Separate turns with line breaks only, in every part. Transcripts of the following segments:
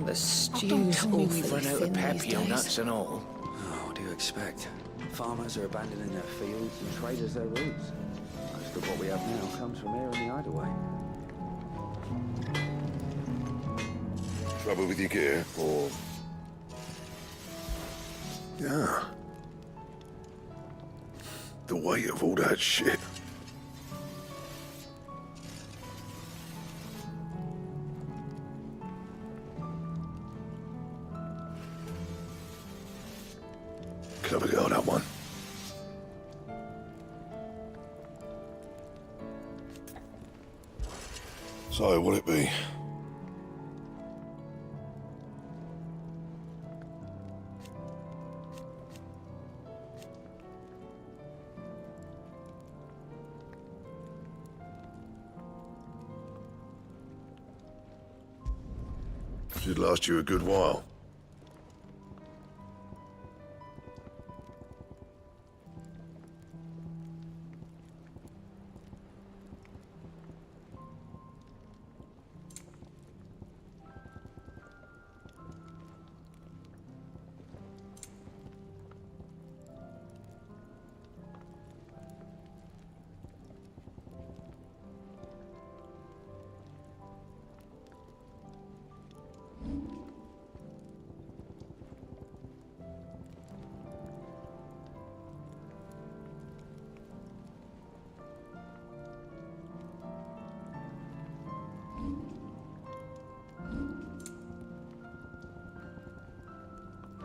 The stew's
tell me
awfully
we've run out of
thin these
Pepio
days.
nuts and all.
Oh, what do you expect? Farmers are abandoning their fields and traders their roots. Most of what we have now comes from here in the hideaway.
Trouble with your gear, or... Yeah. The weight of all that shit. Clever girl, that one. So, what'll it be? Should last you a good while.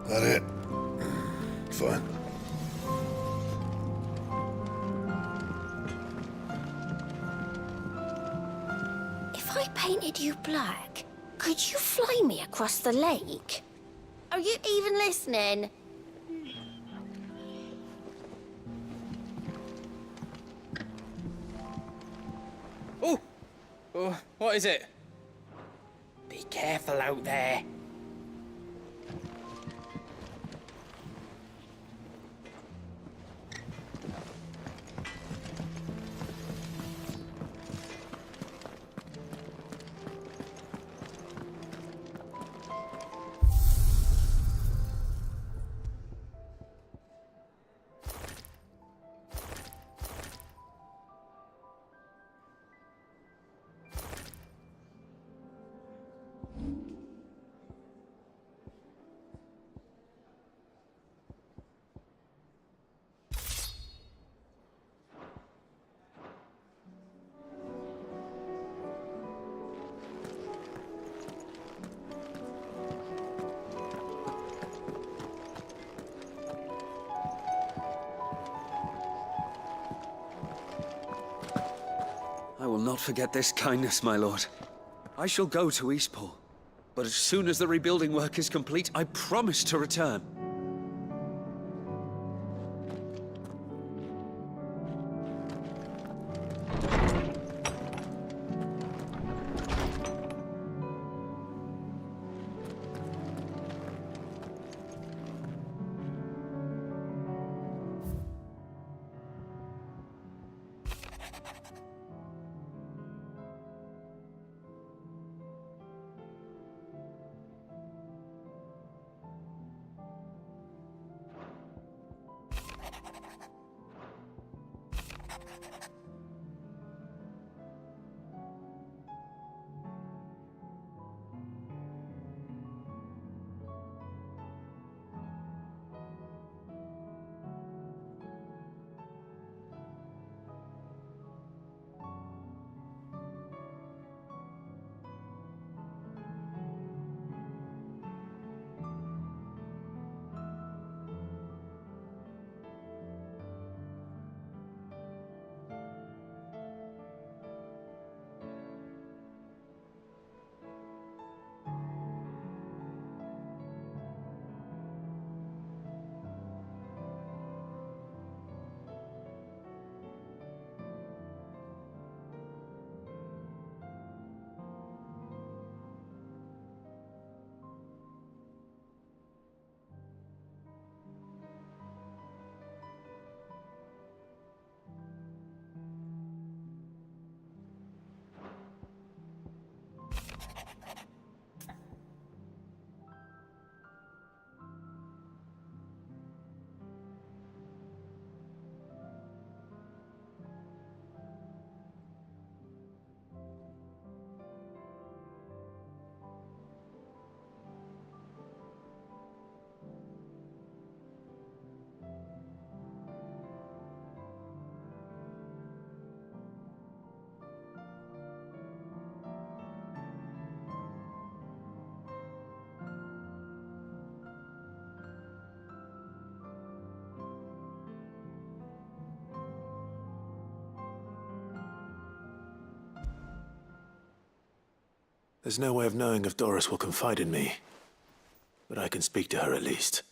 That it? Fine.
If I painted you black, could you fly me across the lake? Are you even listening?
Oh! Oh, what is it? Be careful out there.
I will not forget this kindness, my lord. I shall go to Eastport, but as soon as the rebuilding work is complete, I promise to return.
There's no way of knowing if Doris will confide in me. But I can speak to her at least.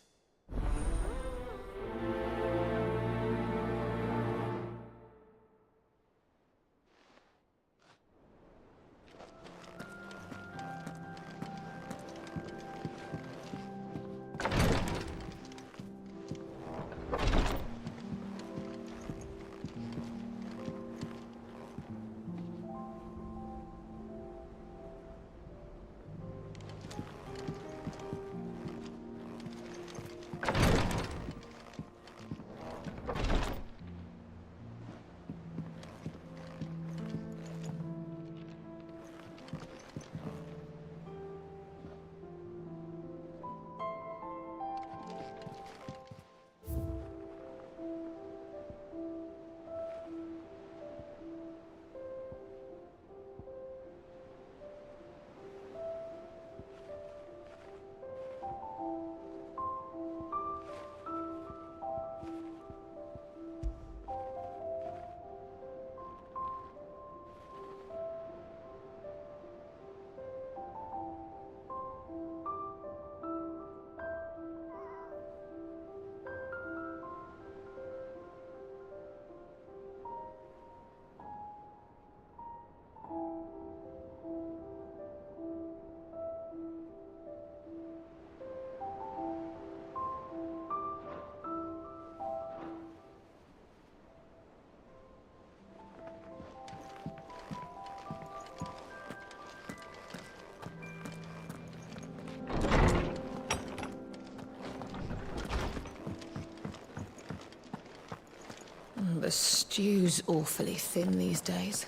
The stew's awfully thin these days.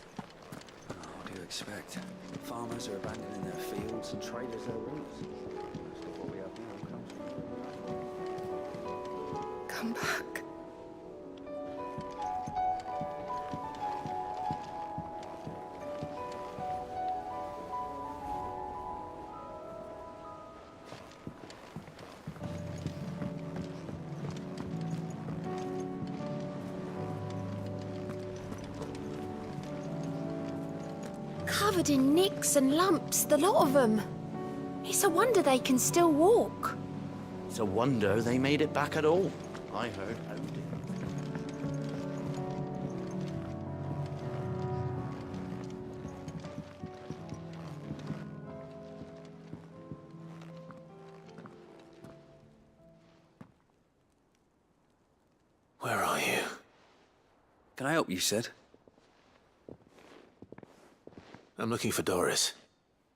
What do you expect? Farmers are abandoning their fields and traders their roots. Most of what we have now comes from...
Come back.
Covered in nicks and lumps, the lot of them. It's a wonder they can still walk.
It's a wonder they made it back at all. I heard how did.
Where are you?
Can I help you, Sid?
I'm looking for Doris.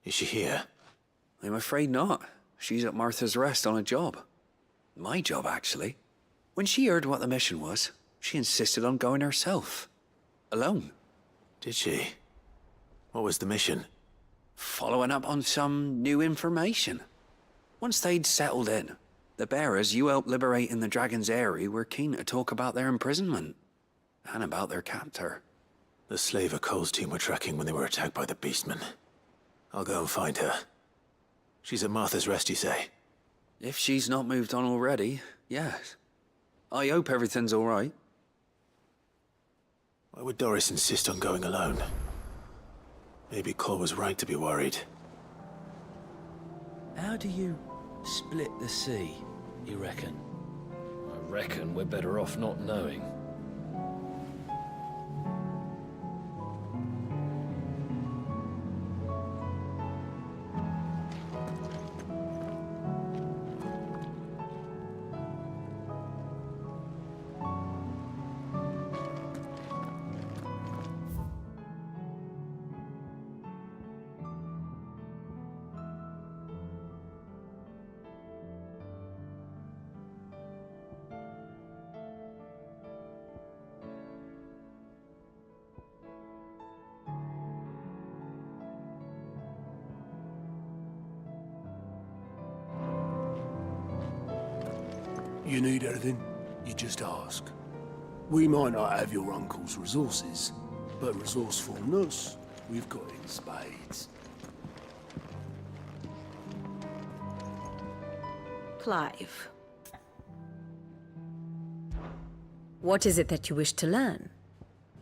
Is she here?
I'm afraid not. She's at Martha's Rest on a job. My job, actually. When she heard what the mission was, she insisted on going herself. Alone.
Did she? What was the mission?
Following up on some new information. Once they'd settled in, the bearers you helped liberate in the Dragon's Eyrie were keen to talk about their imprisonment. And about their captor.
The slaver Cole's team were tracking when they were attacked by the Beastmen. I'll go and find her. She's at Martha's Rest, you say?
If she's not moved on already, yes. I hope everything's all right.
Why would Doris insist on going alone? Maybe Cole was right to be worried.
How do you split the sea, you reckon?
I reckon we're better off not knowing.
You need anything, you just ask. We might not have your uncle's resources, but resourcefulness, we've got in spades.
Clive. What is it that you wish to learn?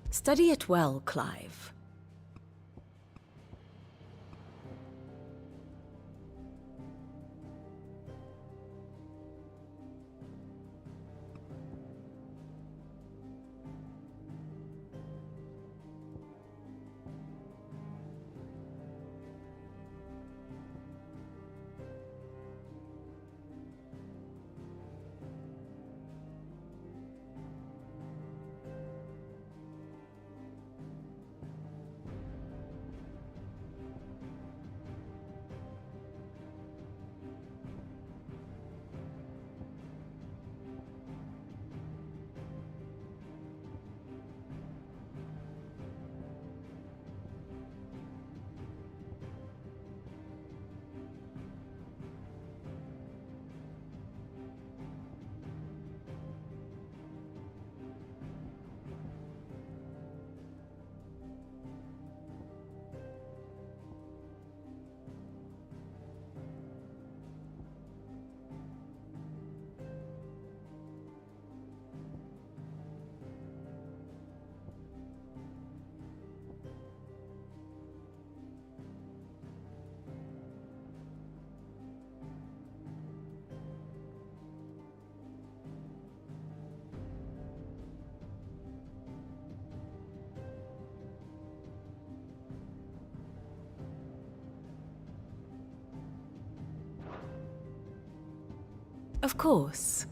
Study it well, Clive.
Of course.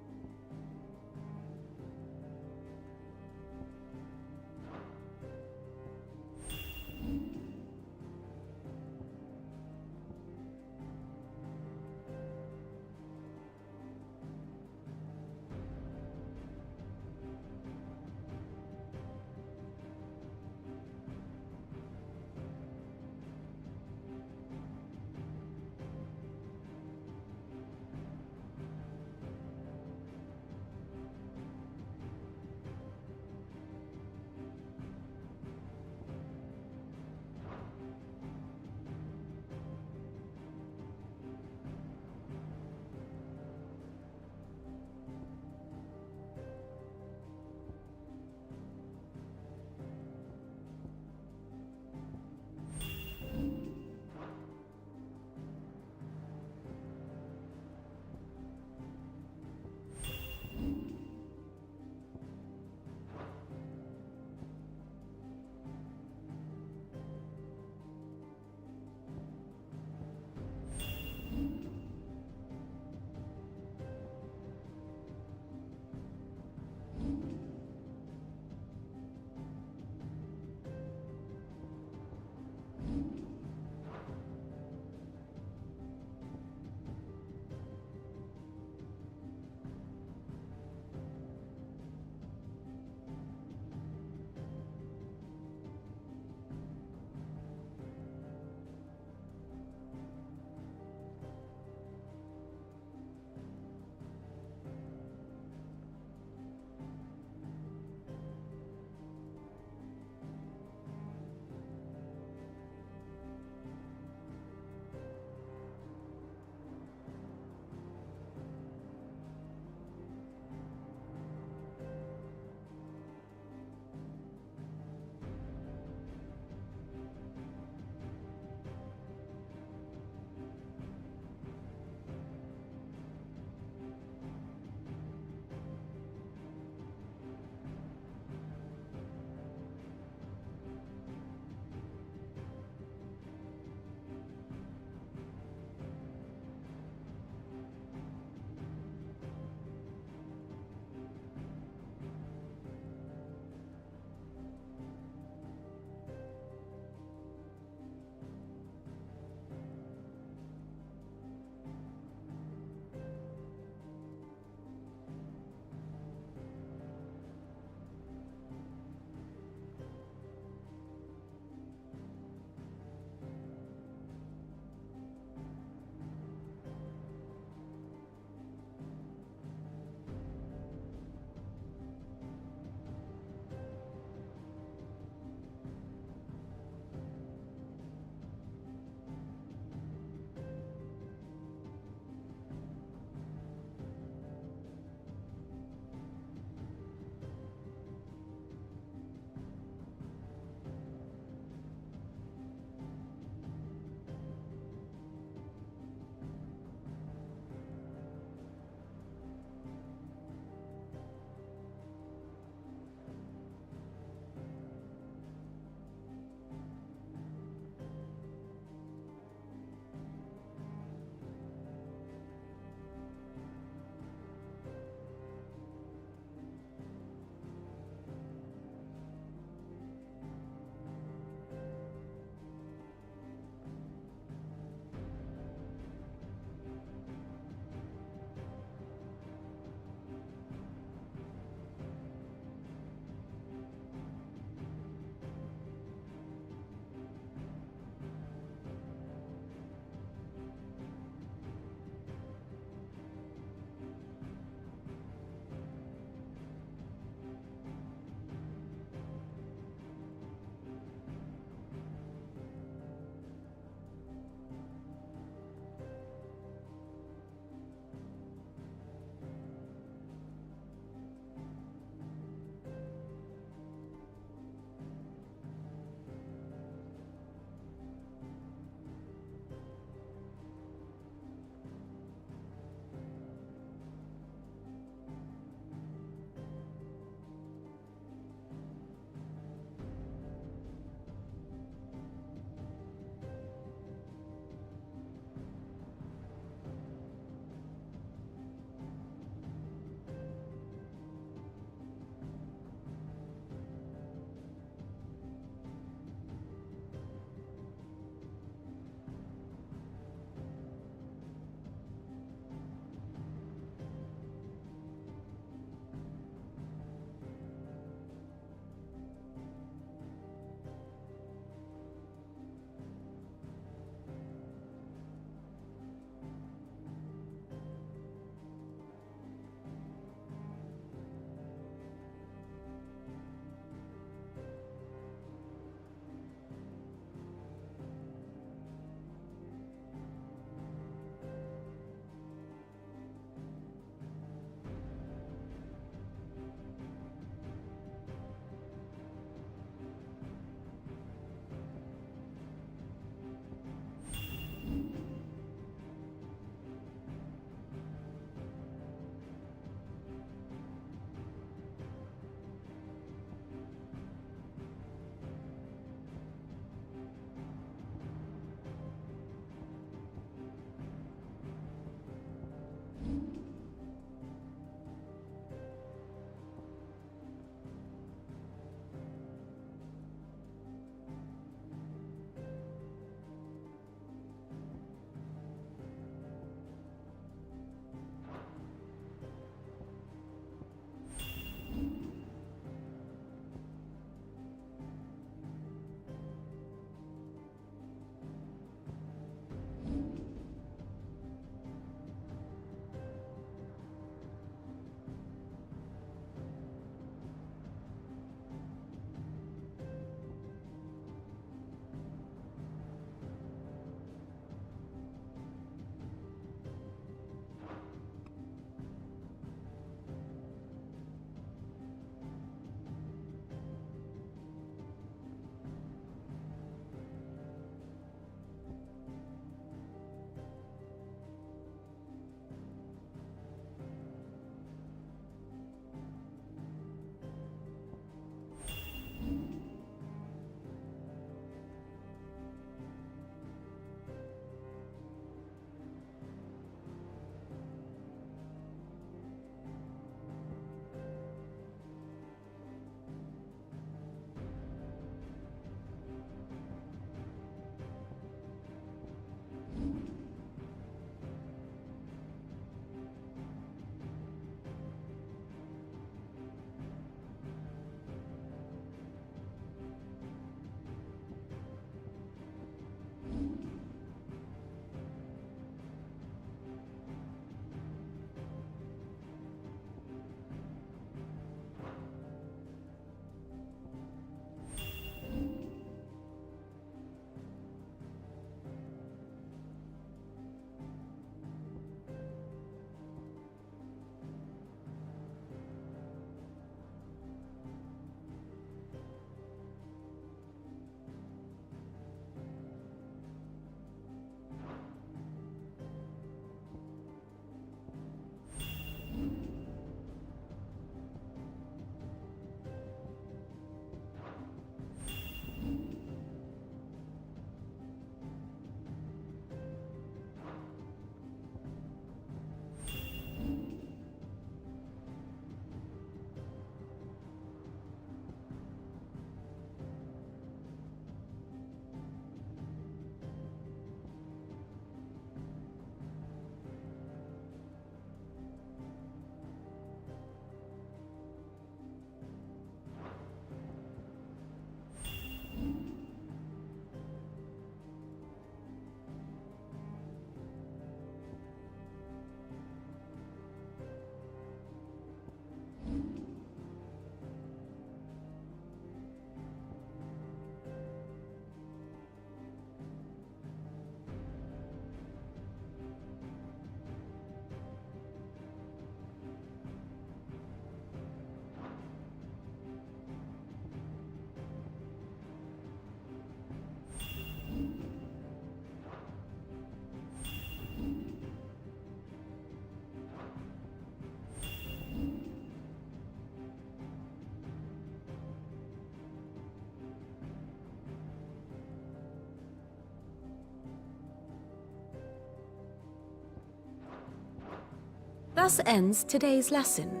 Thus ends today's lesson.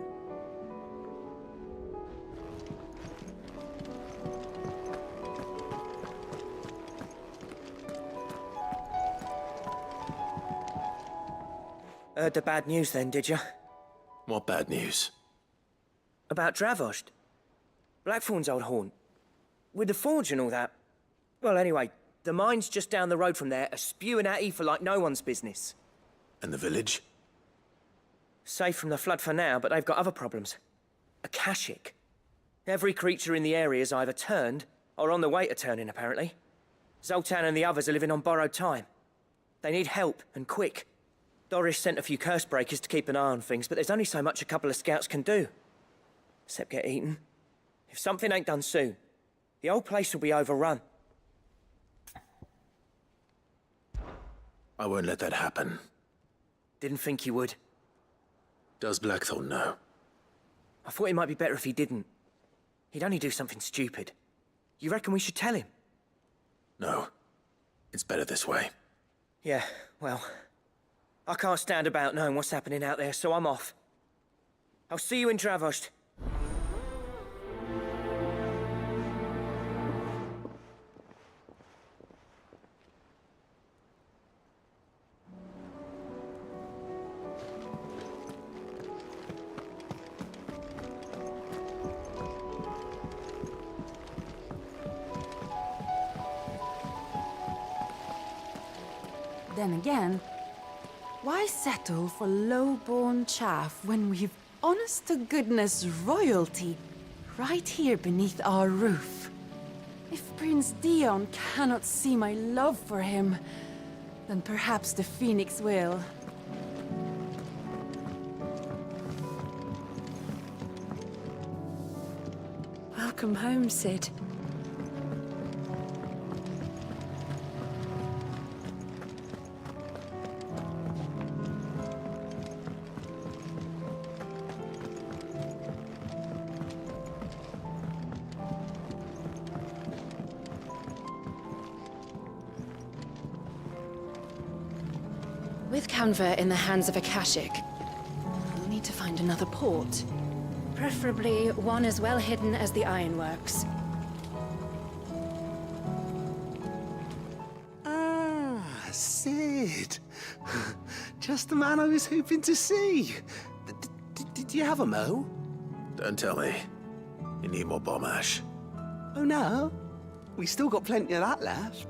Heard the bad news then, did you?
What bad news?
About Dravost. Blackthorn's old haunt. With the forge and all that. Well, anyway, the mines just down the road from there are spewing out ether like no one's business.
And the village?
Safe from the flood for now, but they've got other problems. Akashic. Every creature in the area is either turned or on the way to turning, apparently. Zoltan and the others are living on borrowed time. They need help, and quick. Doris sent a few curse breakers to keep an eye on things, but there's only so much a couple of scouts can do. Except get eaten. If something ain't done soon, the old place will be overrun.
I won't let that happen.
Didn't think you would.
Does Blackthorn know?
I thought it might be better if he didn't. He'd only do something stupid. You reckon we should tell him?
No. It's better this way.
Yeah, well, I can't stand about knowing what's happening out there, so I'm off. I'll see you in Dravost.
Then again, why settle for low-born chaff when we've honest-to-goodness royalty right here beneath our roof? If Prince Dion cannot see my love for him, then perhaps the Phoenix will. Welcome home, Sid. With Canva in the hands of Akashic, we'll need to find another port. Preferably one as well hidden as the ironworks.
Ah, Sid. Just the man I was hoping to see. Did you have a mo?
Don't tell me. You need more bomb ash.
Oh no, we still got plenty of that left.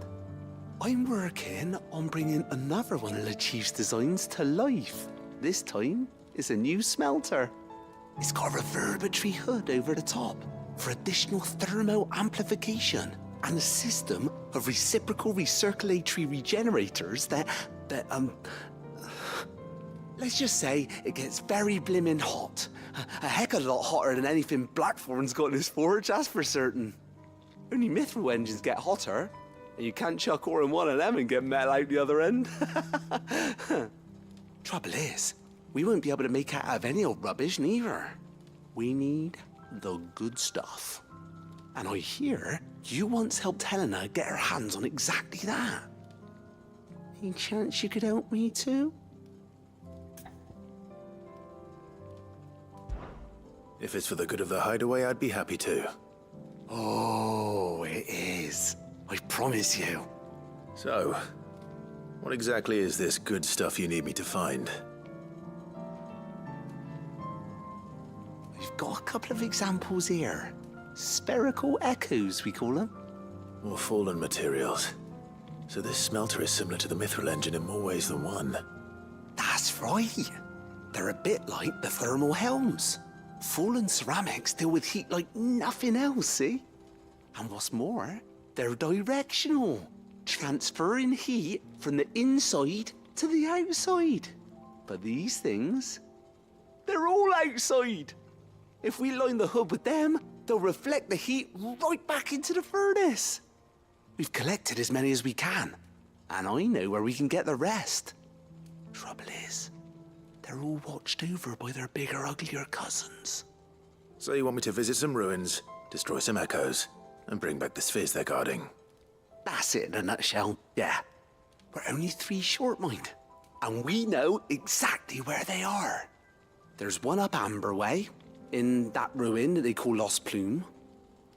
I'm working on bringing another one of the Chief's designs to life. This time, it's a new smelter. It's got a reverberatory hood over the top for additional thermo amplification and a system of reciprocal recirculatory regenerators that let's just say it gets very blimmin' hot. A heck of a lot hotter than anything Blackthorn's got in his forge, that's for certain. Only mithril engines get hotter. And you can't chuck ore in one of them and get metal out the other end. Trouble is, we won't be able to make it out of any old rubbish neither. We need the good stuff. And I hear you once helped Helena get her hands on exactly that. Any chance you could help me too?
If it's for the good of the hideaway, I'd be happy to.
Oh, it is. I promise you.
So, what exactly is this good stuff you need me to find?
We've got a couple of examples here. Spherical echoes, we call them.
More fallen materials. So this smelter is similar to the mithril engine in more ways than one.
That's right. They're a bit like the thermal helms. Fallen ceramics deal with heat like nothing else, see? And what's more, they're directional, transferring heat from the inside to the outside. But these things, they're all outside. If we line the hood with them, they'll reflect the heat right back into the furnace. We've collected as many as we can, and I know where we can get the rest. Trouble is, they're all watched over by their bigger, uglier cousins.
So you want me to visit some ruins, destroy some echoes, and bring back the spheres they're guarding?
That's it in a nutshell, yeah. We're only 3 short, mind. And we know exactly where they are. There's one up Amber Way, in that ruin that they call Lost Plume,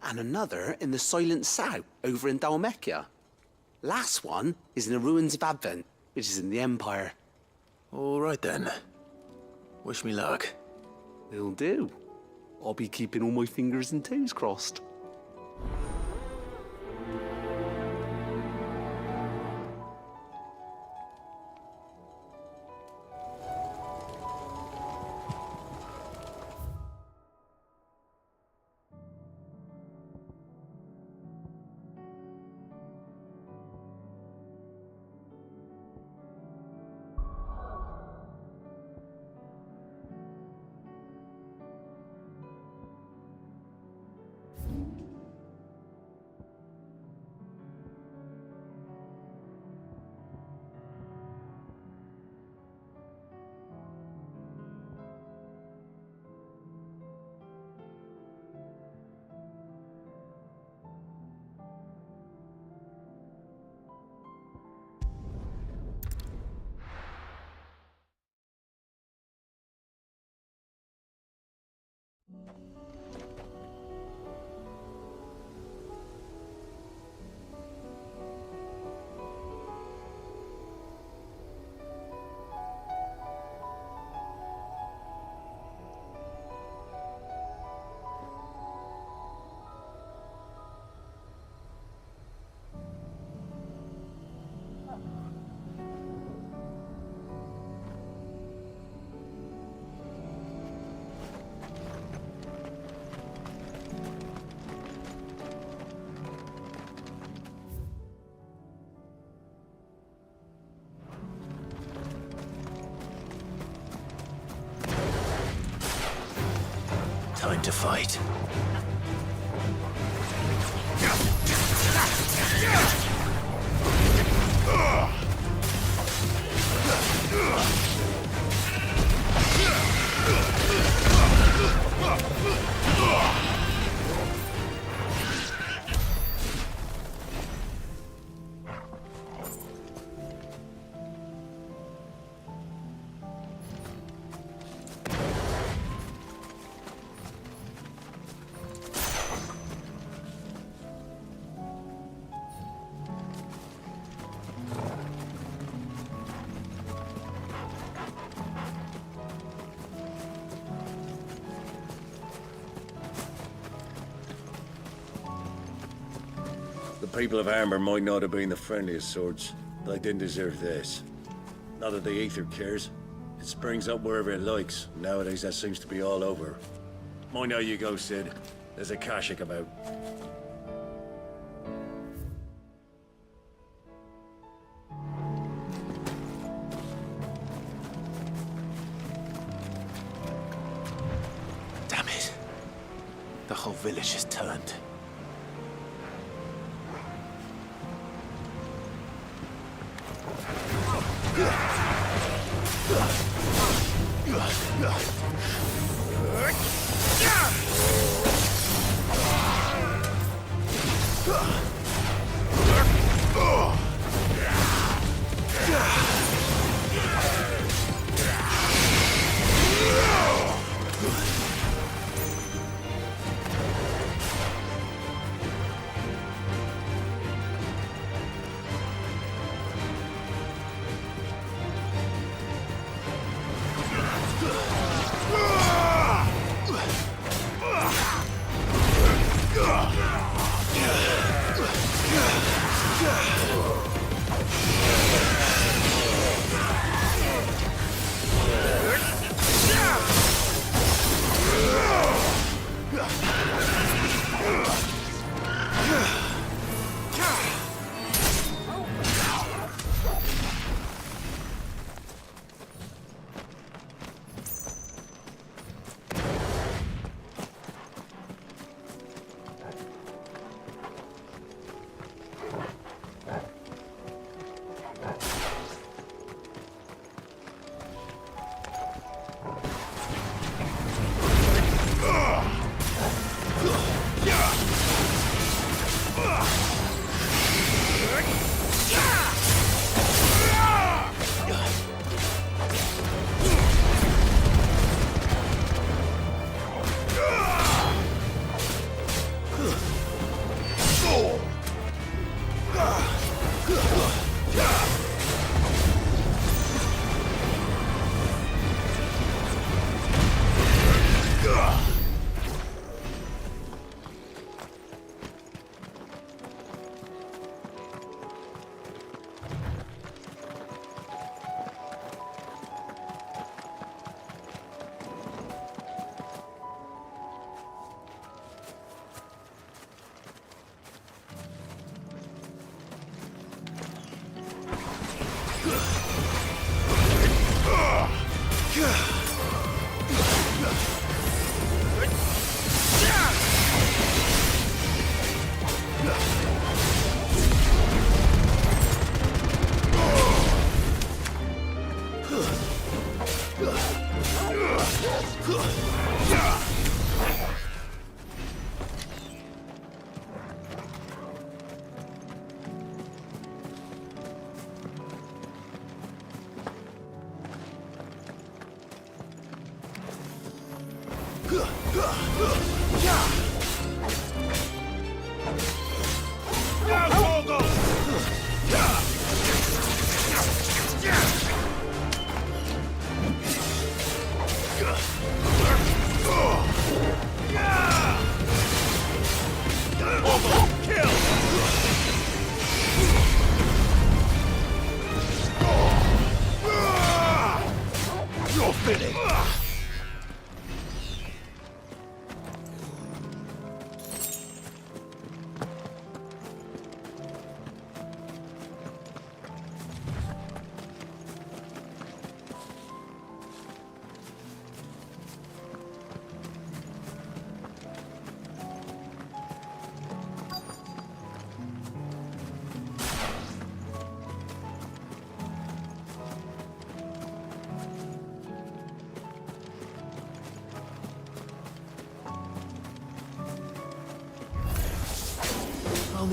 and another in the Silent South, over in Dalmekia. Last one is in the ruins of Advent, which is in the Empire.
All right then. Wish me luck.
Will do. I'll be keeping all my fingers and toes crossed.
Time to fight.
The people of Amber might not have been the friendliest sorts, but they didn't deserve this. Not that the Aether cares. It springs up wherever it likes. Nowadays, that seems to be all over. Mind how you go, Sid. There's a Kashik about.
Damn it. The whole village has turned.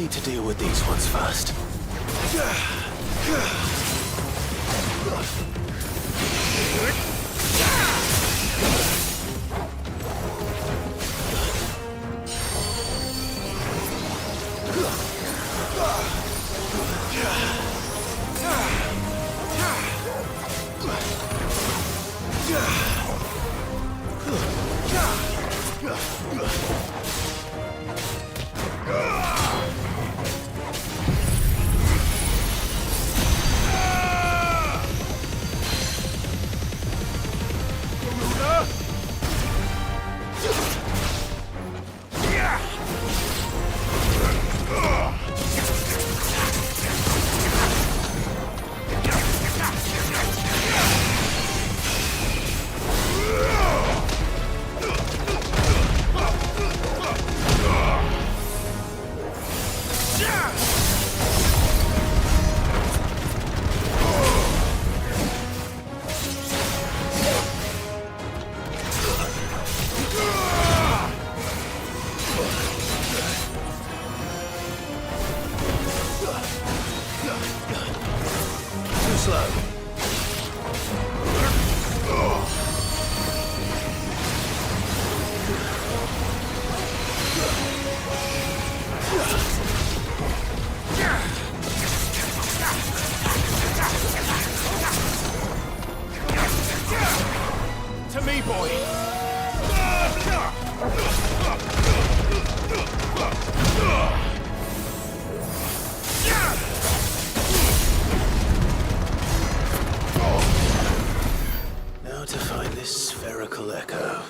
need to deal with these ones first.
To me, boy!
Now to find this spherical echo.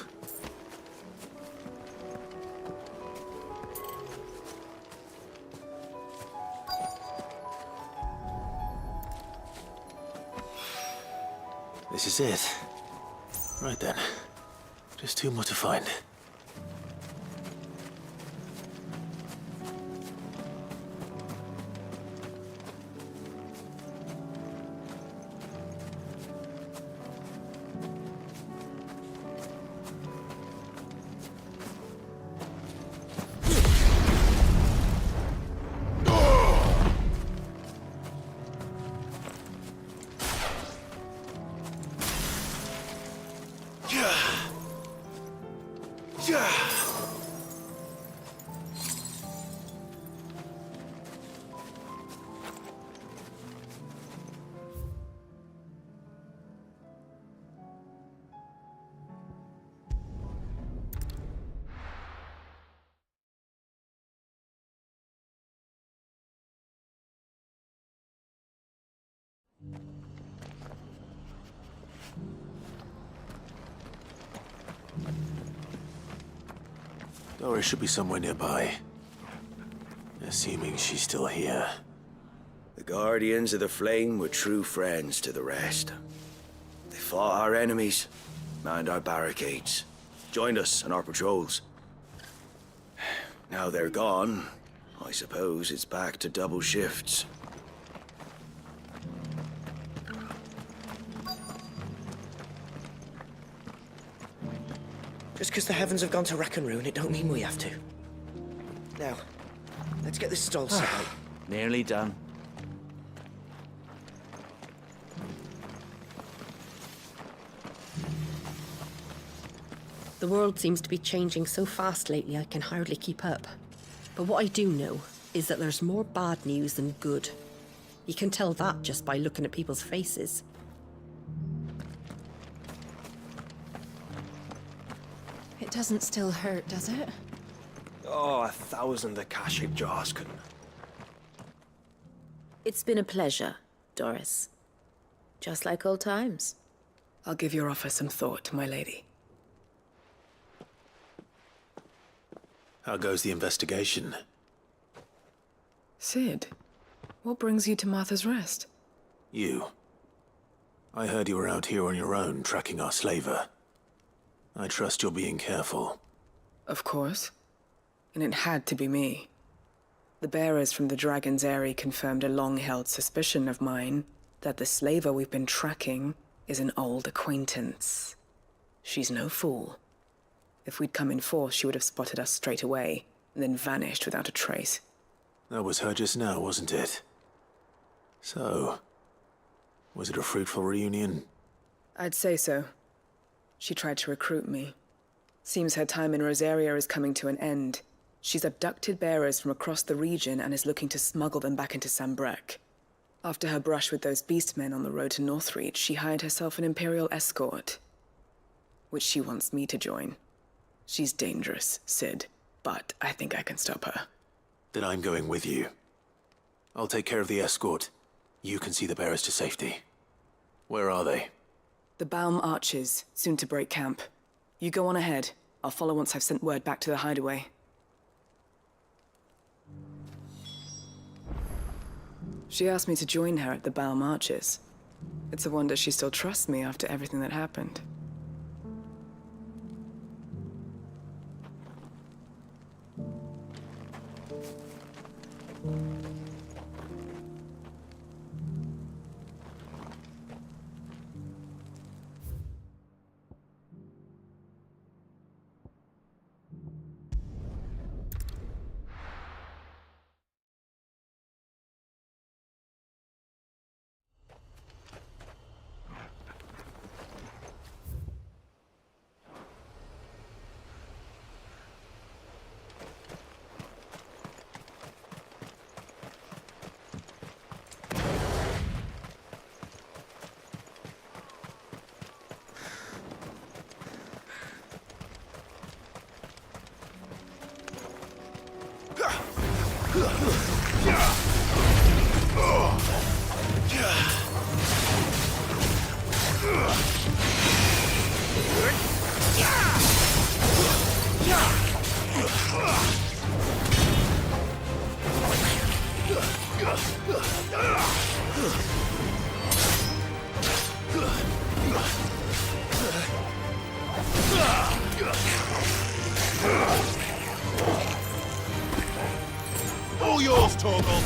This is it. Right then. Just two more to find. Doris should be somewhere nearby. Assuming she's still here.
The Guardians of the Flame were true friends to the rest. They fought our enemies, manned our barricades, joined us on our patrols. Now they're gone, I suppose it's back to double shifts.
Just because the heavens have gone to rack and ruin, it don't mean we have to. Now, let's get this stall set up.
Nearly done.
The world seems to be changing so fast lately I can hardly keep up. But what I do know is that there's more bad news than good. You can tell that just by looking at people's faces.
It doesn't still hurt, does it?
Oh, 1,000 Akashic jars couldn't.
It's been a pleasure, Doris. Just like old times.
I'll give your offer some thought, my lady.
How goes the investigation?
Sid, what brings you to Martha's Rest?
You. I heard you were out here on your own, tracking our slaver. I trust you're being careful.
Of course. And it had to be me. The bearers from the Dragon's Eyrie confirmed a long-held suspicion of mine that the slaver we've been tracking is an old acquaintance. She's no fool. If we'd come in force, she would have spotted us straight away, and then vanished without a trace.
That was her just now, wasn't it? So, was it a fruitful reunion?
I'd say so. She tried to recruit me. Seems her time in Rosaria is coming to an end. She's abducted bearers from across the region and is looking to smuggle them back into Sambrek. After her brush with those beastmen on the road to Northreach, she hired herself an Imperial escort, which she wants me to join. She's dangerous, Sid, but I think I can stop her.
Then I'm going with you. I'll take care of the escort. You can see the bearers to safety. Where are they?
The Baum Archers, soon to break camp. You go on ahead. I'll follow once I've sent word back to the hideaway. She asked me to join her at the Baum Archers. It's a wonder she still trusts me after everything that happened.
All yours, Torgal!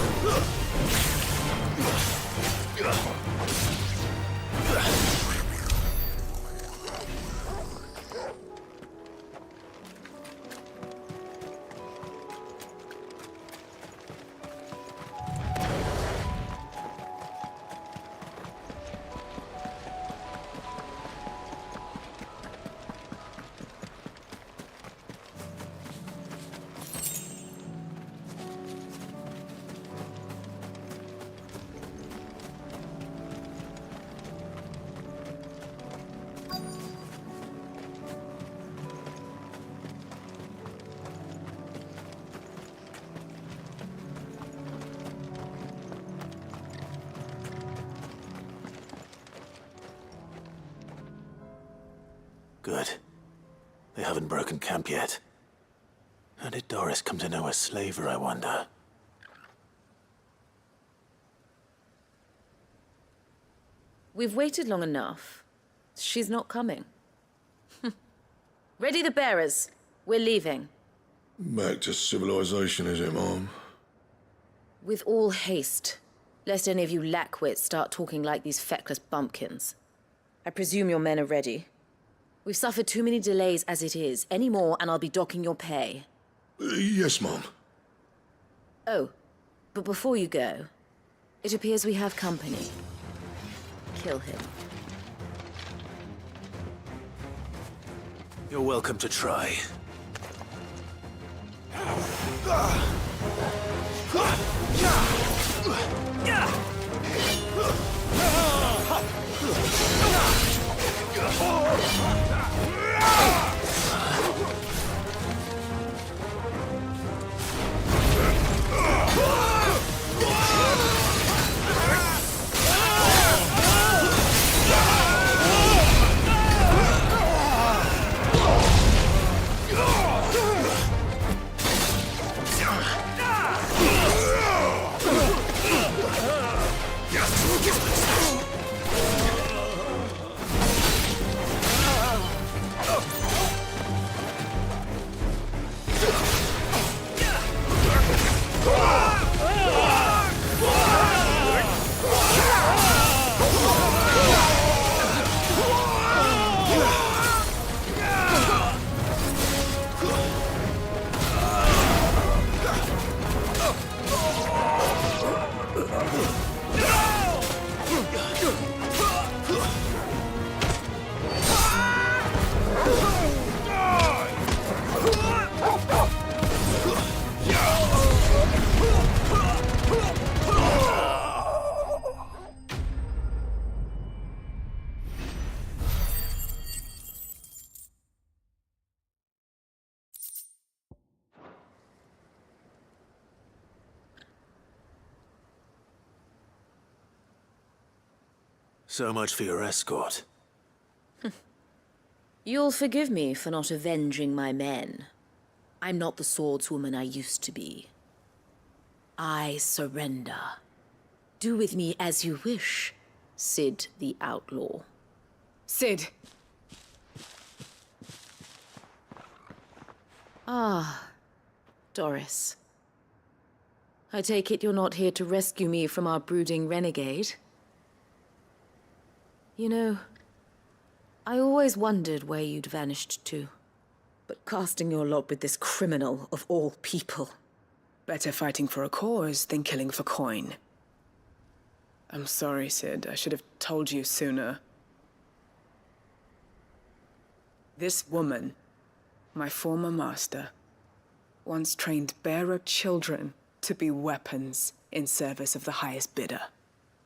Good. They haven't broken camp yet. How did Doris come to know a slaver, I wonder?
We've waited long enough. She's not coming. Ready the bearers. We're leaving.
Back to civilization, is it, Mom?
With all haste, lest any of you lackwits start talking like these feckless bumpkins. I presume your men are ready. We've suffered too many delays as it is. Any more, and I'll be docking your pay.
Yes, Mom.
Oh, but before you go, it appears we have company. Kill him.
You're welcome to try. So much for your escort.
You'll forgive me for not avenging my men. I'm not the swordswoman I used to be. I surrender. Do with me as you wish, Sid the Outlaw.
Sid!
Ah, Doris. I take it you're not here to rescue me from our brooding renegade? You know, I always wondered where you'd vanished to. But casting your lot with this criminal of all people...
Better fighting for a cause than killing for coin. I'm sorry, Sid. I should have told you sooner. This woman, my former master, once trained bearer children to be weapons in service of the highest bidder.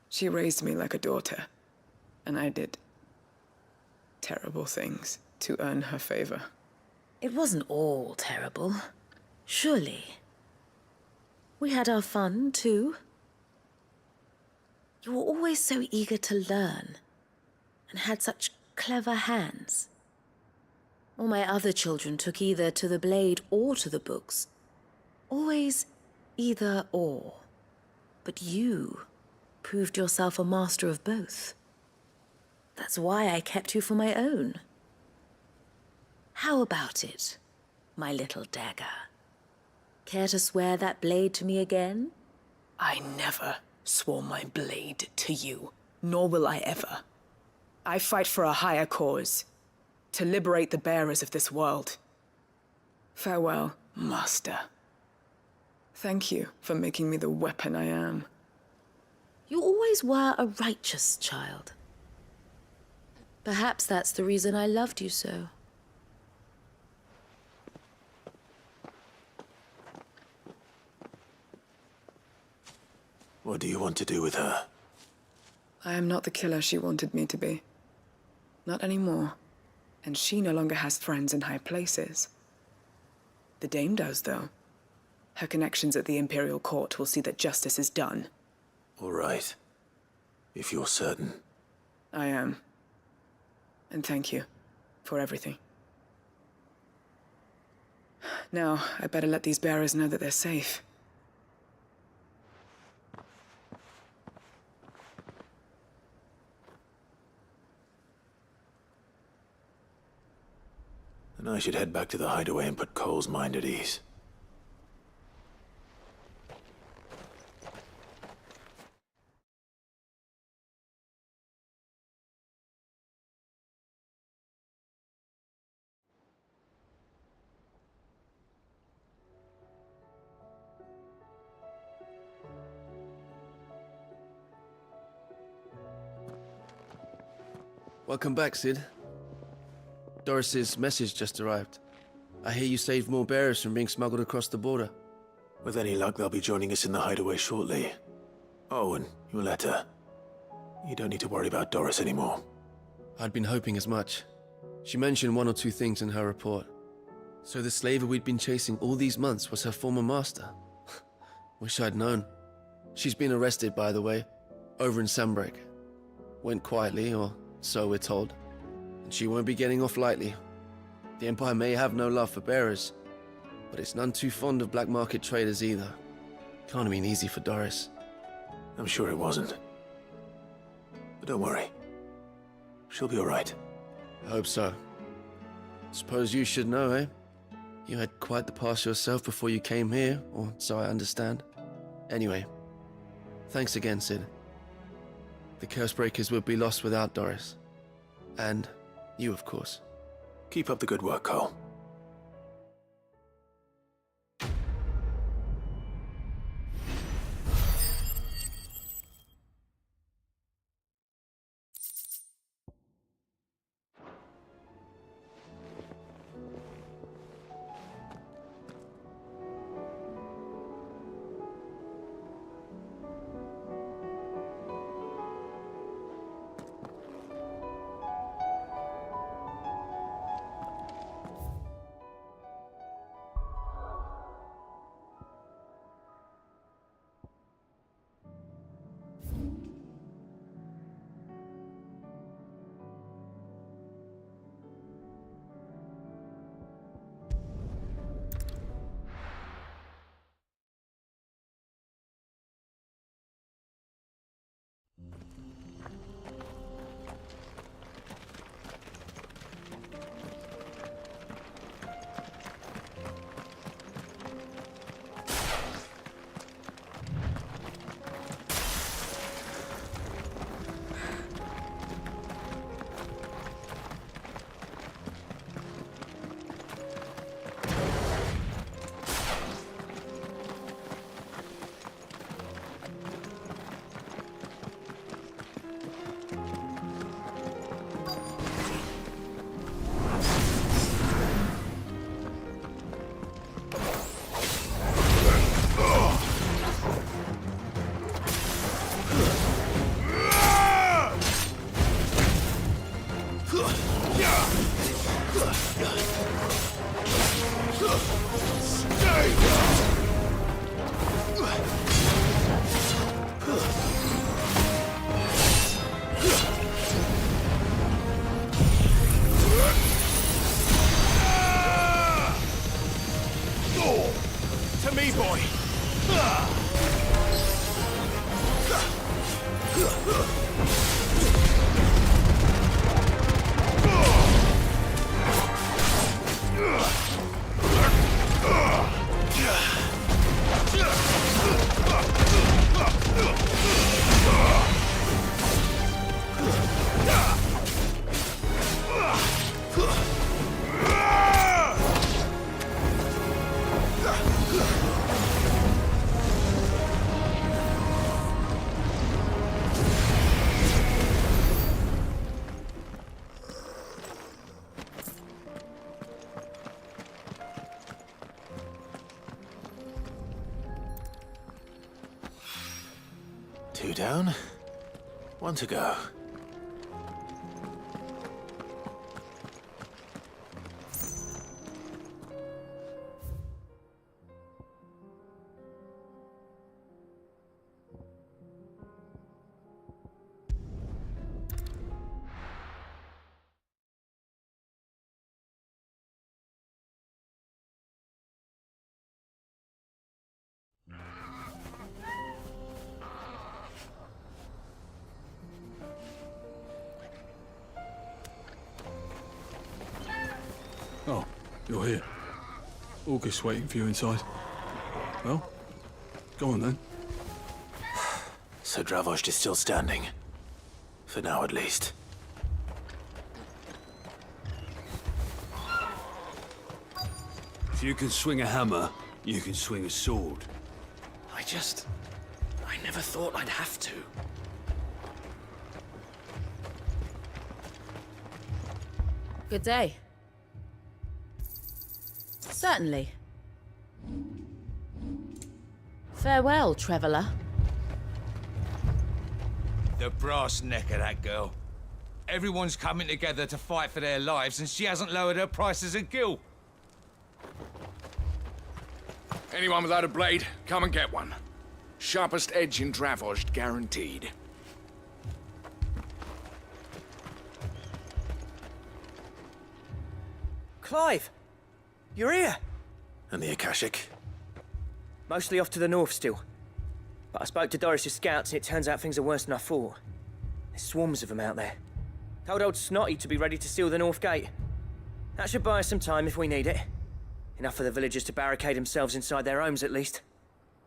She raised me like a daughter, and I did terrible things to earn her favor.
It wasn't all terrible, surely. We had our fun, too. You were always so eager to learn, and had such clever hands. All my other children took either to the blade or to the books. Always either or. But you proved yourself a master of both. That's why I kept you for my own. How about it, my little dagger? Care to swear that blade to me again?
I never swore my blade to you, nor will I ever. I fight for a higher cause, to liberate the bearers of this world. Farewell, Master. Thank you for making me the weapon I am.
You always were a righteous child. Perhaps that's the reason I loved you so.
What do you want to do with her?
I am not the killer she wanted me to be. Not anymore. And she no longer has friends in high places. The Dame does, though. Her connections at the Imperial Court will see that justice is done.
All right. If you're certain.
I am. And thank you for everything. Now, I better let these bearers know that they're safe.
And I should head back to the hideaway and put Cole's mind at ease.
Welcome back, Sid. Doris's message just arrived. I hear you saved more bearers from being smuggled across the border.
With any luck, they'll be joining us in the hideaway shortly. Oh, and your letter. You don't need to worry about Doris anymore.
I'd been hoping as much. She mentioned one or two things in her report. So the slaver we'd been chasing all these months was her former master. Wish I'd known. She's been arrested, by the way, over in Sunbreak. Went quietly, or so we're told. And she won't be getting off lightly. The Empire may have no love for bearers, but it's none too fond of black market traders either. Can't have been easy for Doris.
I'm sure it wasn't. But don't worry. She'll be all right.
I hope so. Suppose you should know, eh? You had quite the past yourself before you came here, or so I understand. Anyway, thanks again, Sid. The Cursebreakers would be lost without Doris. And you, of course.
Keep up the good work, Cole. 2 down, 1 to go.
Oh, you're here. August's waiting for you inside. Well, go on then.
So Dravost is still standing. For now, at least.
If you can swing a hammer, you can swing a sword.
I never thought I'd have to.
Good day. Certainly. Farewell, traveller.
The brass neck of that girl. Everyone's coming together to fight for their lives, and she hasn't lowered her prices a gill.
Anyone without a blade, come and get one. Sharpest edge in Dravost, guaranteed.
Clive! You're here!
And the Akashic?
Mostly off to the north still. But I spoke to Doris's scouts, and it turns out things are worse than I thought. There's swarms of them out there. Told old Snotty to be ready to seal the north gate. That should buy us some time if we need it. Enough for the villagers to barricade themselves inside their homes, at least.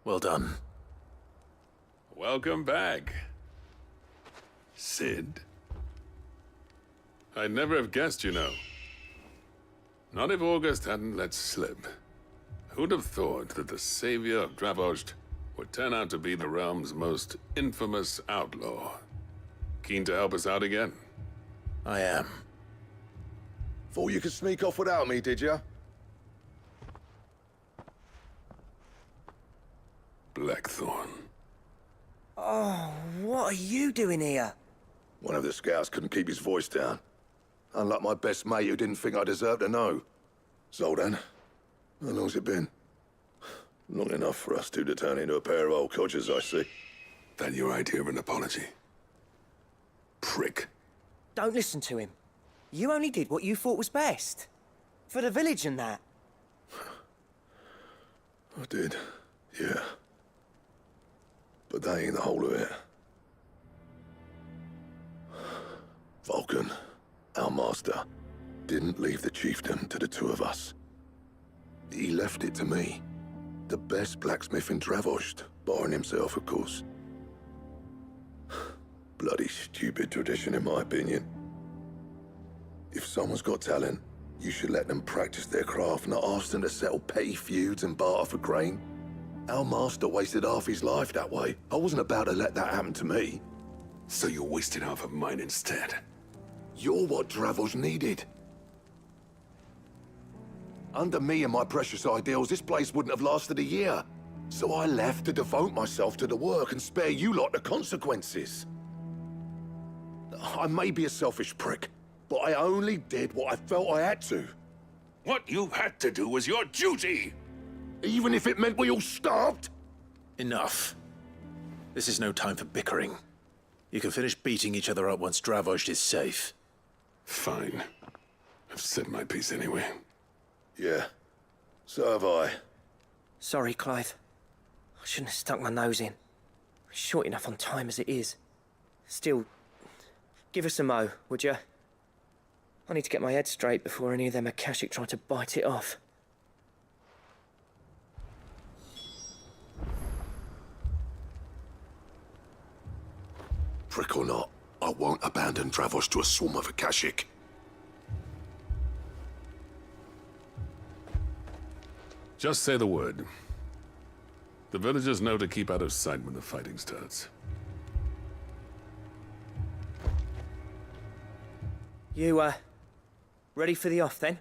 Well done.
Welcome back, Sid. I'd never have guessed, you know. Not if August hadn't let slip. Who'd have thought that the savior of Dravost would turn out to be the realm's most infamous outlaw? Keen to help us out again?
I am.
Thought you could sneak off without me, did you?
Blackthorn.
Oh, what are you doing here?
One of the scouts couldn't keep his voice down. Unlike my best mate who didn't think I deserved to know. Zoldan, how long's it been? Long enough for us two to turn into a pair of old codgers, I see.
That your idea of an apology? Prick.
Don't listen to him. You only did what you thought was best. For the village and that.
I did, yeah. But that ain't the whole of it. Vulcan, our master, didn't leave the chiefdom to the two of us. He left it to me. The best blacksmith in Dravost, barring himself, of course. Bloody stupid tradition, in my opinion. If someone's got talent, you should let them practice their craft, not ask them to settle petty feuds and barter for grain. Our master wasted half his life that way. I wasn't about to let that happen to me.
So you wasted half of mine instead?
You're what Dravost needed. Under me and my precious ideals, this place wouldn't have lasted a year. So I left to devote myself to the work and spare you lot the consequences. I may be a selfish prick, but I only did what I felt I had to.
What you had to do was your duty!
Even if it meant we all starved?
Enough. This is no time for bickering. You can finish beating each other up once Dravost is safe.
Fine. I've said my piece anyway.
Yeah, so have I.
Sorry, Clive. I shouldn't have stuck my nose in. We're short enough on time as it is. Still, give us a mo, would you? I need to get my head straight before any of them Akashic try to bite it off.
Prick or not, I won't abandon Dravost to a swarm of Akashic.
Just say the word. The villagers know to keep out of sight when the fighting starts.
You, ready for the off, then?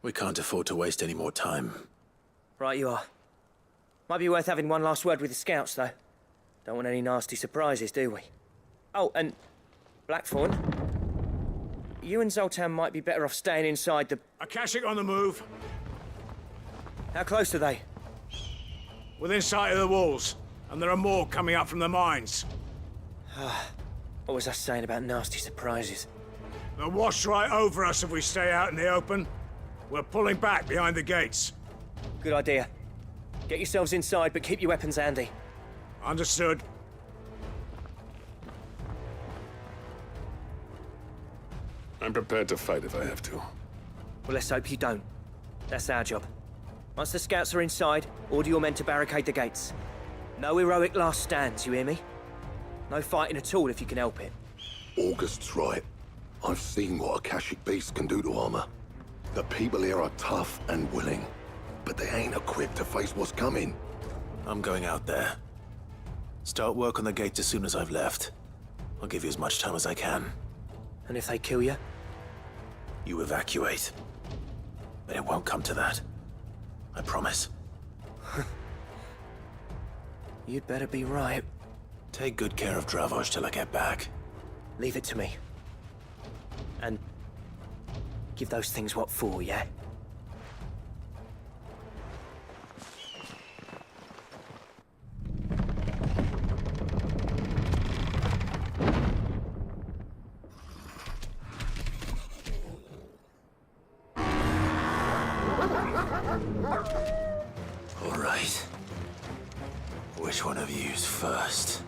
We can't afford to waste any more time.
Right you are. Might be worth having one last word with the scouts, though. Don't want any nasty surprises, do we? Oh, and Blackthorn, you and Zoltan might be better off staying inside the...
Akashic on the move.
How close are they?
Within sight of the walls, and there are more coming up from the mines.
What was I saying about nasty surprises?
They'll wash right over us if we stay out in the open. We're pulling back behind the gates.
Good idea. Get yourselves inside, but keep your weapons handy.
Understood.
I'm prepared to fight if I have to.
Well, let's hope you don't. That's our job. Once the scouts are inside, order your men to barricade the gates. No heroic last stands, you hear me? No fighting at all if you can help it.
August's right. I've seen what Akashic beasts can do to armor. The people here are tough and willing, but they ain't equipped to face what's coming.
I'm going out there. Start work on the gates as soon as I've left. I'll give you as much time as I can.
And if they kill you?
You evacuate. But it won't come to that. I promise.
You'd better be right.
Take good care of Dravoj till I get back.
Leave it to me. And give those things what for, yeah?
All right. Which one of you's first?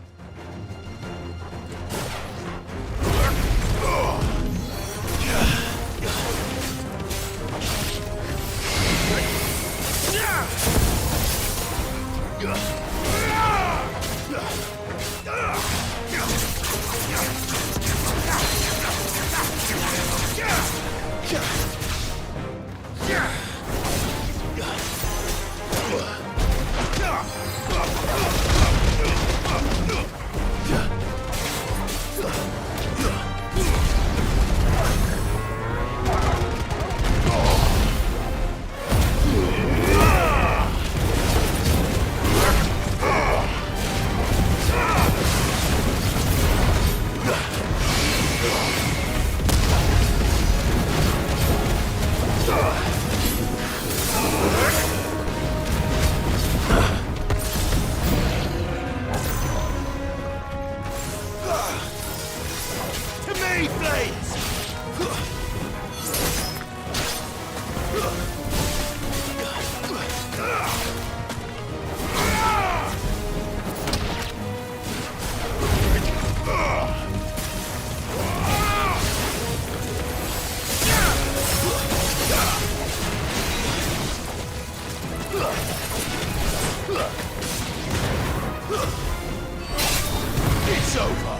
It's over.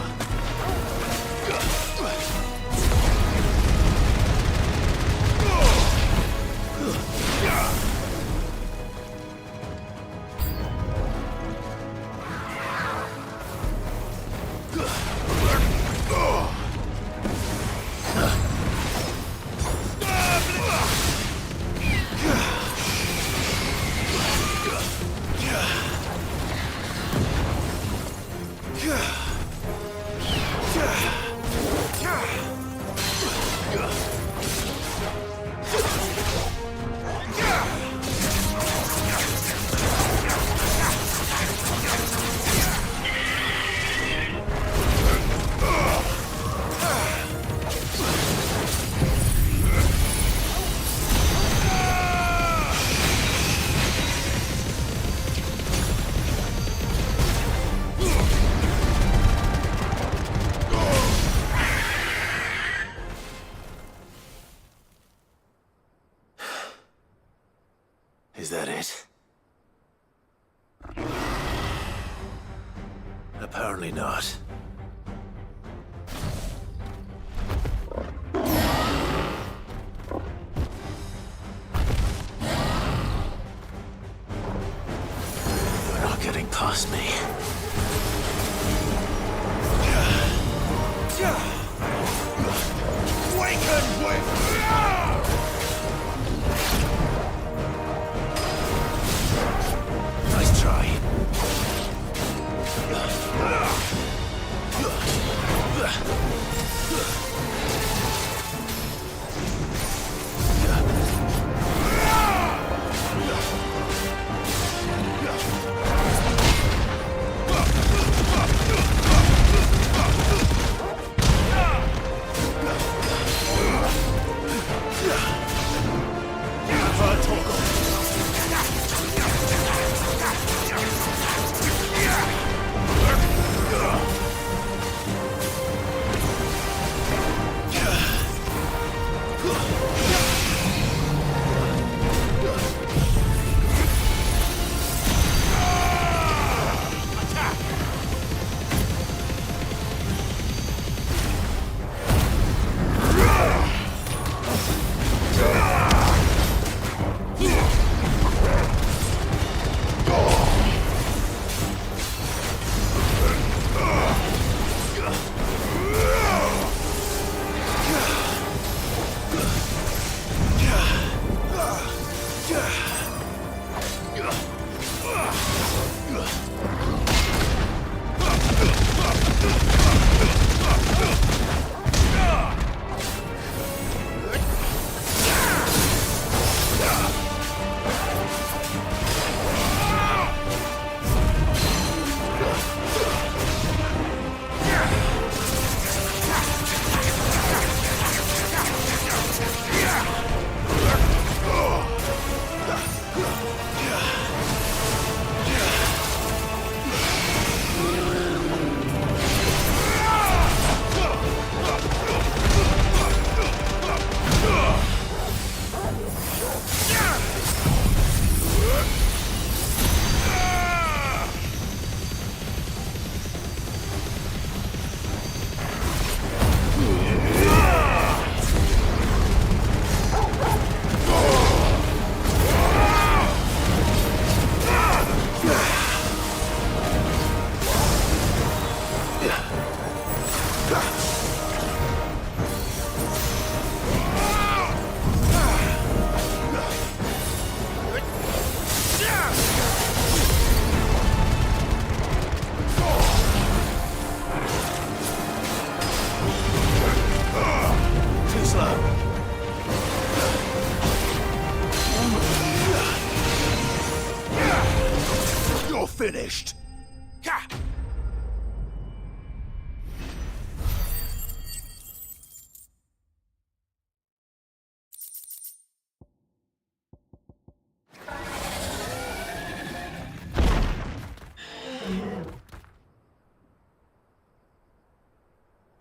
Is that it? Apparently not. You're not getting past me.
Waken with...
Nice try.
you're finished.
Ha!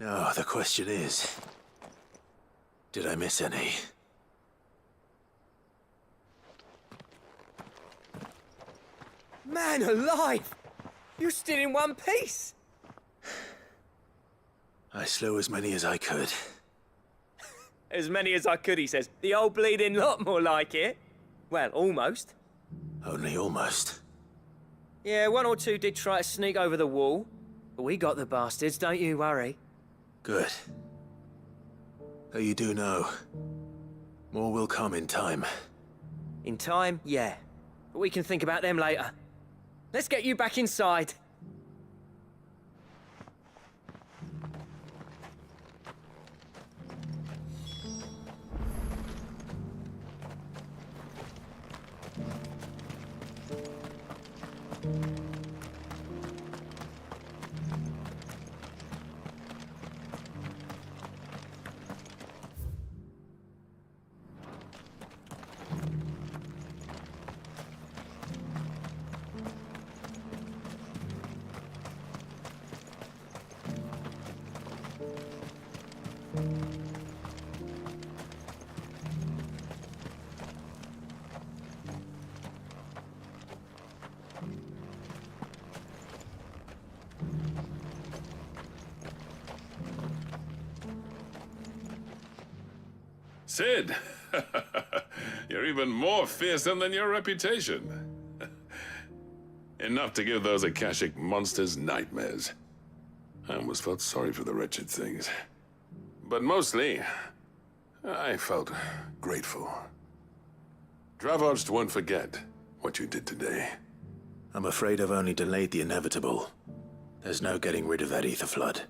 Now, the question is, did I miss any?
Man alive! You're still in one piece!
I slew as many as I could.
As many as I could, he says. The old bleeding lot, more like it. Well, almost.
Only almost.
Yeah, one or two did try to sneak over the wall. But we got the bastards, don't you worry.
Good. Though you do know, more will come in time.
In time, yeah. But we can think about them later. Let's get you back inside.
Sid, you're even more fearsome than your reputation. Enough to give those Akashic monsters nightmares. I almost felt sorry for the wretched things. But mostly, I felt grateful. Dravoged won't forget what you did today.
I'm afraid I've only delayed the inevitable. There's no getting rid of that ether flood.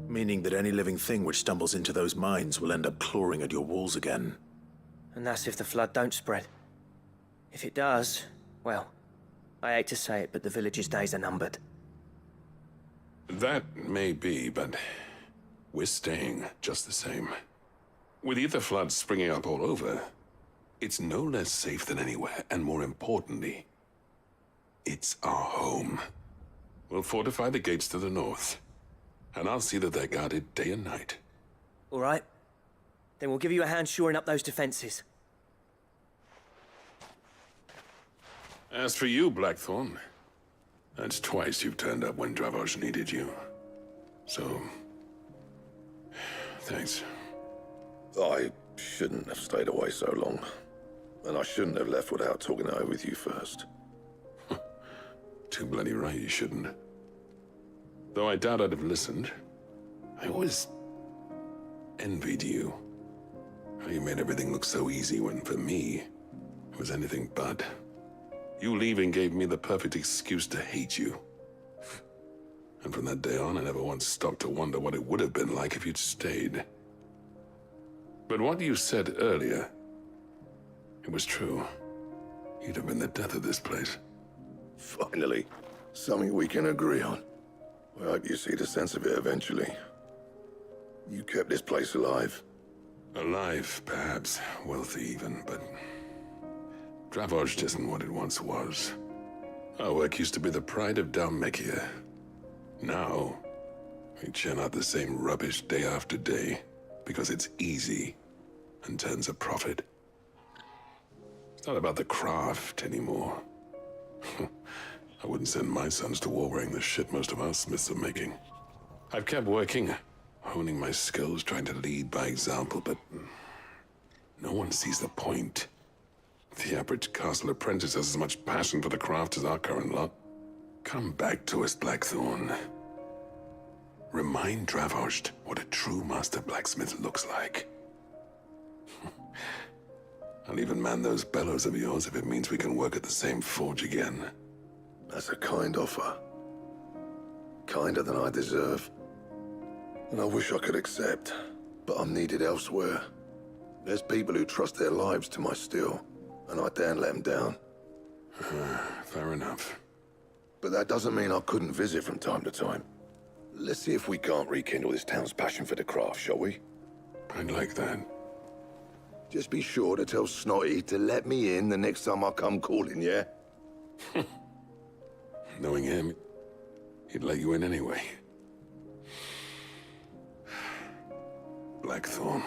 Meaning that any living thing which stumbles into those mines will end up clawing at your walls again.
And that's if the flood don't spread. If it does, well, I hate to say it, but the village's days are numbered.
That may be, but we're staying just the same. With ether floods springing up all over, it's no less safe than anywhere, and more importantly, it's our home. We'll fortify the gates to the north, and I'll see that they're guarded day and night.
All right. Then we'll give you a hand shoring up those defenses.
As for you, Blackthorn, that's twice you've turned up when Dravos needed you. So, thanks.
I shouldn't have stayed away so long. And I shouldn't have left without talking it over with you first.
Too bloody right you shouldn't. Though I doubt I'd have listened. I always envied you. How you made everything look so easy when, for me, it was anything but. You leaving gave me the perfect excuse to hate you. And from that day on, I never once stopped to wonder what it would have been like if you'd stayed. But what you said earlier, it was true. You'd have been the death of this place.
Finally, something we can agree on. I hope you see the sense of it eventually. You kept this place alive.
Alive, perhaps. Wealthy even, but Dravoged isn't what it once was. Our work used to be the pride of Dalmekia. Now, we churn out the same rubbish day after day because it's easy and turns a profit. It's not about the craft anymore. I wouldn't send my sons to war wearing the shit most of our smiths are making. I've kept working, honing my skills, trying to lead by example, but no one sees the point. The average castle apprentice has as much passion for the craft as our current lot. Come back to us, Blackthorn. Remind Dravoged what a true master blacksmith looks like. I'll even man those bellows of yours if it means we can work at the same forge again.
That's a kind offer. Kinder than I deserve. And I wish I could accept, but I'm needed elsewhere. There's people who trust their lives to my steel, and I daren't let them down.
Fair enough.
but that doesn't mean I couldn't visit from time to time. Let's see if we can't rekindle this town's passion for the craft, shall we?
I'd like that.
Just be sure to tell Snotty to let me in the next time I come calling, yeah?
Knowing him, he'd let you in anyway. Blackthorn.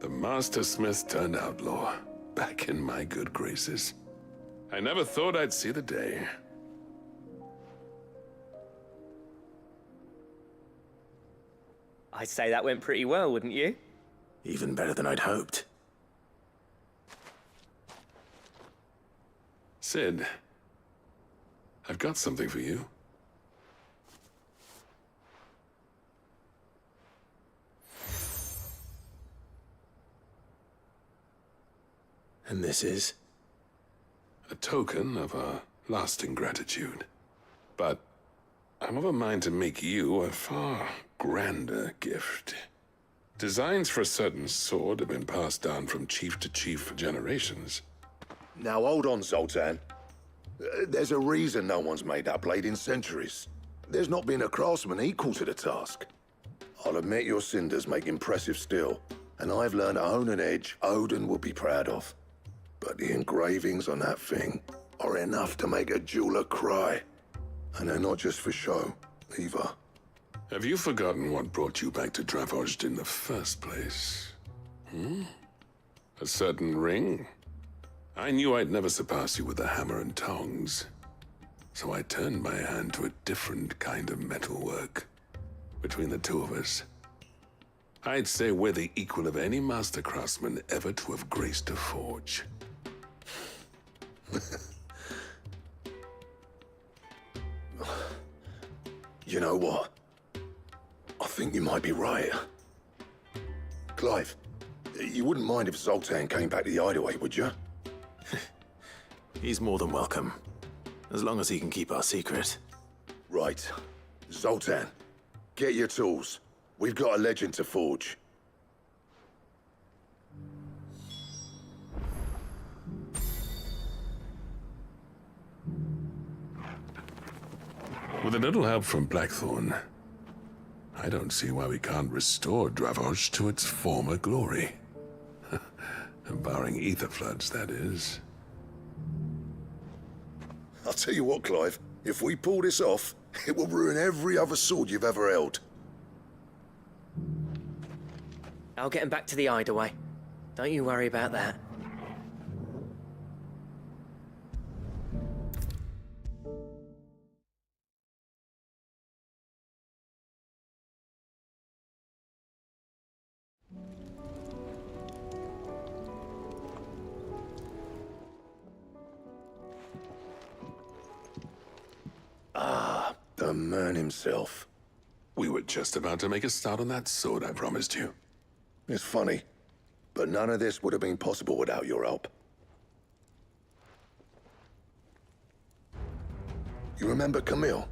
The Master Smith turned outlaw, back in my good graces. I never thought I'd see the day.
I'd say that went pretty well, wouldn't you?
Even better than I'd hoped.
Sid, I've got something for you.
And this is?
A token of our lasting gratitude. But I'm of a mind to make you a far grander gift. Designs for a certain sword have been passed down from chief to chief for generations.
Now hold on, Zoltan. There's a reason no one's made that blade in centuries. There's not been a craftsman equal to the task. I'll admit your cinders make impressive steel, and I've learned to own an edge Odin will be proud of. But the engravings on that thing are enough to make a jeweler cry. And they're not just for show, either.
Have you forgotten what brought you back to Dravojd in the first place? A certain ring? I knew I'd never surpass you with the hammer and tongs. So I turned my hand to a different kind of metalwork. Between the two of us, I'd say we're the equal of any master craftsman ever to have graced a forge.
You know what? I think you might be right. Clive, you wouldn't mind if Zoltan came back to the hideaway, would you?
He's more than welcome. As long as he can keep our secret.
Right. Zoltan, get your tools. We've got a legend to forge.
With a little help from Blackthorn, I don't see why we can't restore Dravojd to its former glory. Barring ether floods, that is.
I'll tell you what, Clive. If we pull this off, it will ruin every other sword you've ever held.
I'll get him back to the hideaway. Don't you worry about that.
Ah, the man himself.
We were just about to make a start on that sword I promised you.
It's funny, but none of this would have been possible without your help. You remember Camille?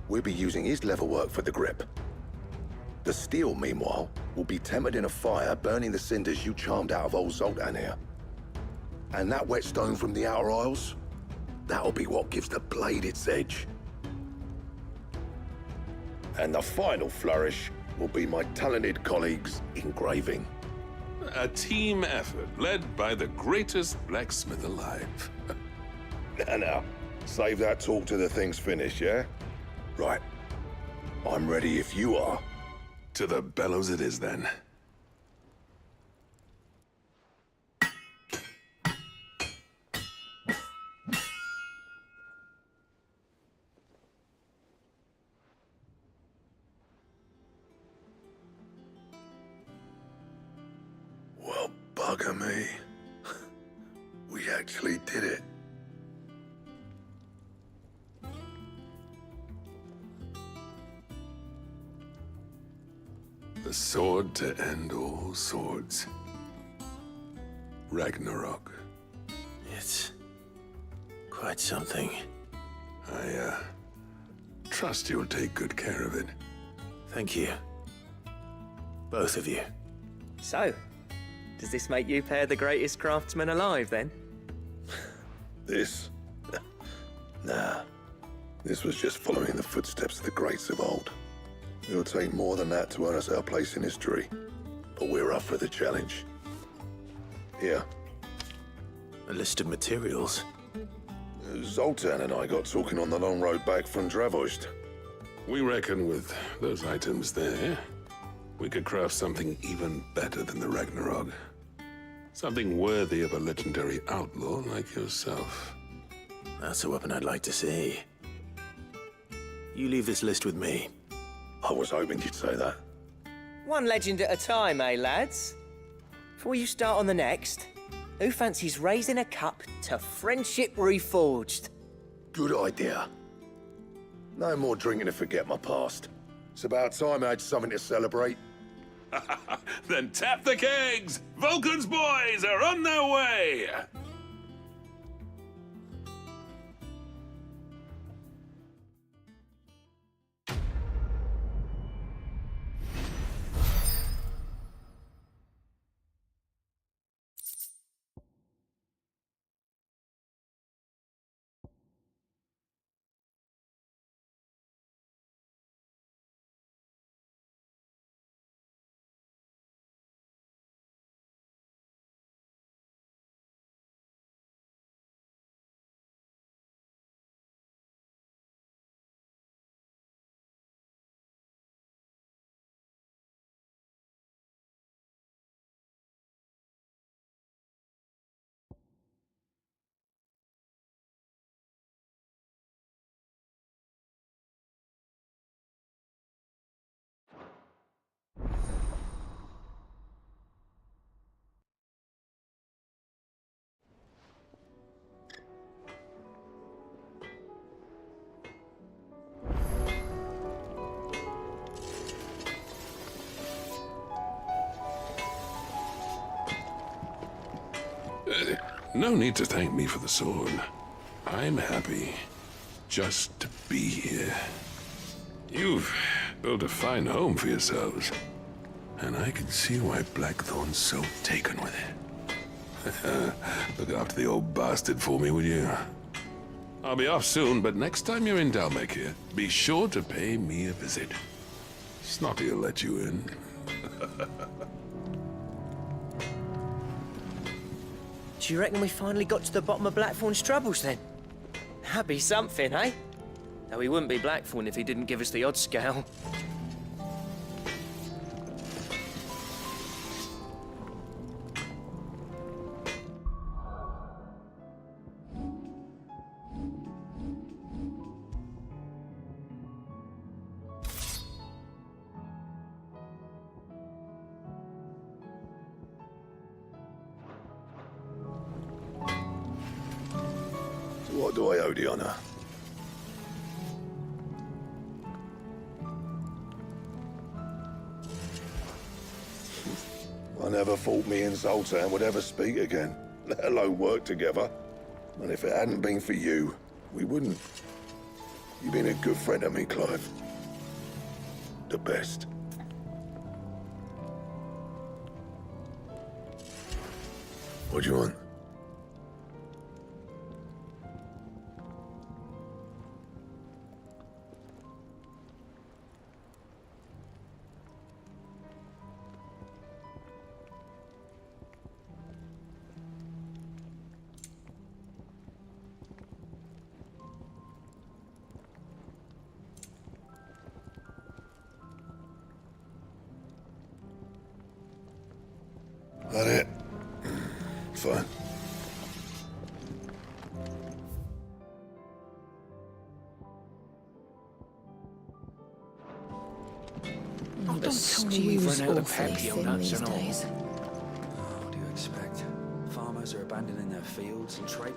We'll be using his leatherwork for the grip. The steel, meanwhile, will be tempered in a fire, burning the cinders you charmed out of old Zoltan here. And that whetstone from the Outer Isles, that'll be what gives the blade its edge. And the final flourish will be my talented colleagues' engraving.
A team effort led by the greatest blacksmith alive.
Now, save that talk till the thing's finished, yeah? Right. I'm ready if you are.
To the bellows it is, then.
Well, bugger me. We actually did it.
The sword to end all swords. Ragnarok.
It's quite something.
I, trust you'll take good care of it.
Thank you. Both of you.
So, does this make you pair the greatest craftsman alive, then?
This? Nah. This was just following the footsteps of the greats of old. It'll take more than that to earn us our place in history, but we're up for the challenge. Here.
A list of materials.
Zoltan and I got talking on the long road back from Dravost.
We reckon with those items there, we could craft something even better than the Ragnarok. Something worthy of a legendary outlaw like yourself.
That's a weapon I'd like to see. You leave this list with me.
I was hoping you'd say that.
One legend at a time, eh, lads? Before you start on the next, who fancies raising a cup to friendship reforged?
Good idea. No more drinking to forget my past. It's about time I had something to celebrate.
Then tap the kegs! Vulcan's boys are on their way! No need to thank me for the sword. I'm happy just to be here. You've built a fine home for yourselves, and I can see why Blackthorn's so taken with it. Look after the old bastard for me, will you? I'll be off soon, but next time you're in Dalmekir, be sure to pay me a visit. Snotty will let you in.
Do you reckon we finally got to the bottom of Blackthorn's troubles then? That'd be something, eh? Though he wouldn't be Blackthorn if he didn't give us the odd scale.
What do I owe the honor? I never thought me and Zoltan would ever speak again, let alone work together. And if it hadn't been for you, we wouldn't. You've been a good friend to me, Clive. The best. What do you want? That it? Fine.
Oh, don't tell me we
You've run out of
awfully
Pepio
thin
nuts
these
and all.
days.
What do you expect? Farmers are abandoning their fields and trade.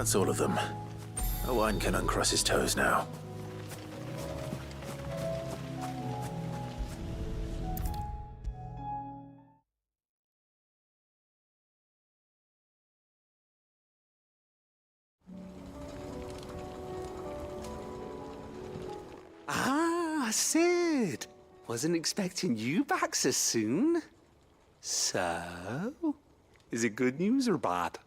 That's all of them. Owain can uncross his toes now.
Ah, Sid! Wasn't expecting you back so soon. So, is it good news or bad?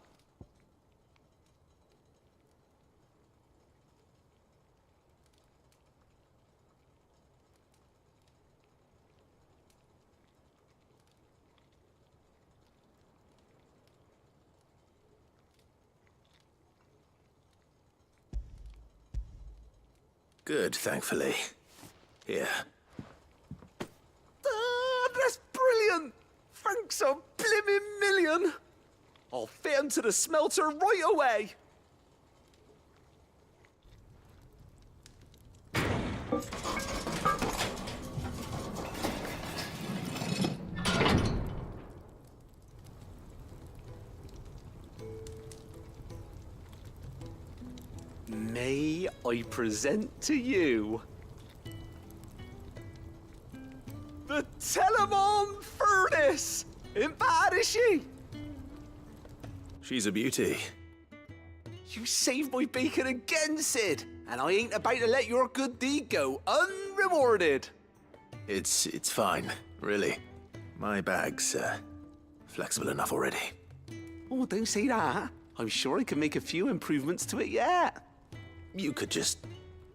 Good, thankfully. Here.
Ah, that's brilliant! Thanks a blimmin' million! I'll fit 'em to the smelter right away! May I present to you the Telemon Furnace! Ain't bad, is she?
She's a beauty.
You saved my bacon again, Sid, and I ain't about to let your good deed go unrewarded.
It's fine, really. My bag's flexible enough already.
Oh, don't say that. I'm sure I can make a few improvements to it yet.
You could just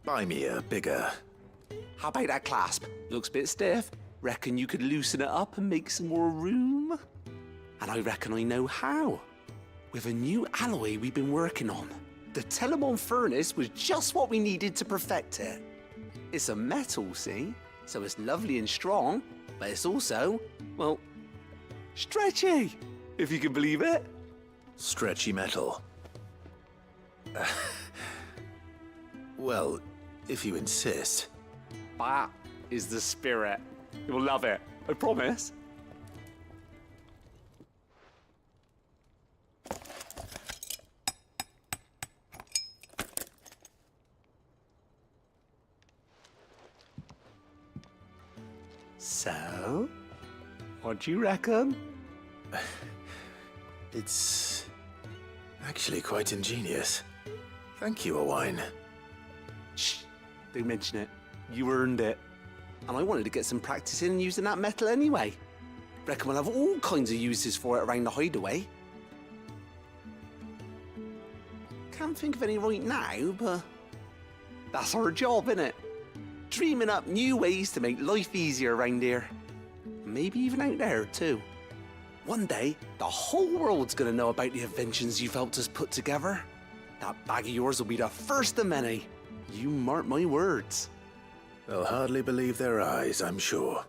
buy me a bigger...
How about that clasp? Looks a bit stiff. Reckon you could loosen it up and make some more room? And I reckon I know how. With a new alloy we've been working on. The Telemon Furnace was just what we needed to perfect it. It's a metal, see? So it's lovely and strong, but it's also, well, stretchy, if you can believe it.
Stretchy metal. Well, if you insist.
That is the spirit. You'll love it, I promise. So, what do you reckon?
It's actually quite ingenious. Thank you, Owain.
Shh, don't mention it. You earned it. And I wanted to get some practice in using that metal anyway. Reckon we'll have all kinds of uses for it around the hideaway. Can't think of any right now, but that's our job, innit? Dreaming up new ways to make life easier around here. Maybe even out there, too. One day, the whole world's gonna know about the inventions you've helped us put together. That bag of yours will be the first of many. You mark my words.
They'll hardly believe their eyes, I'm sure.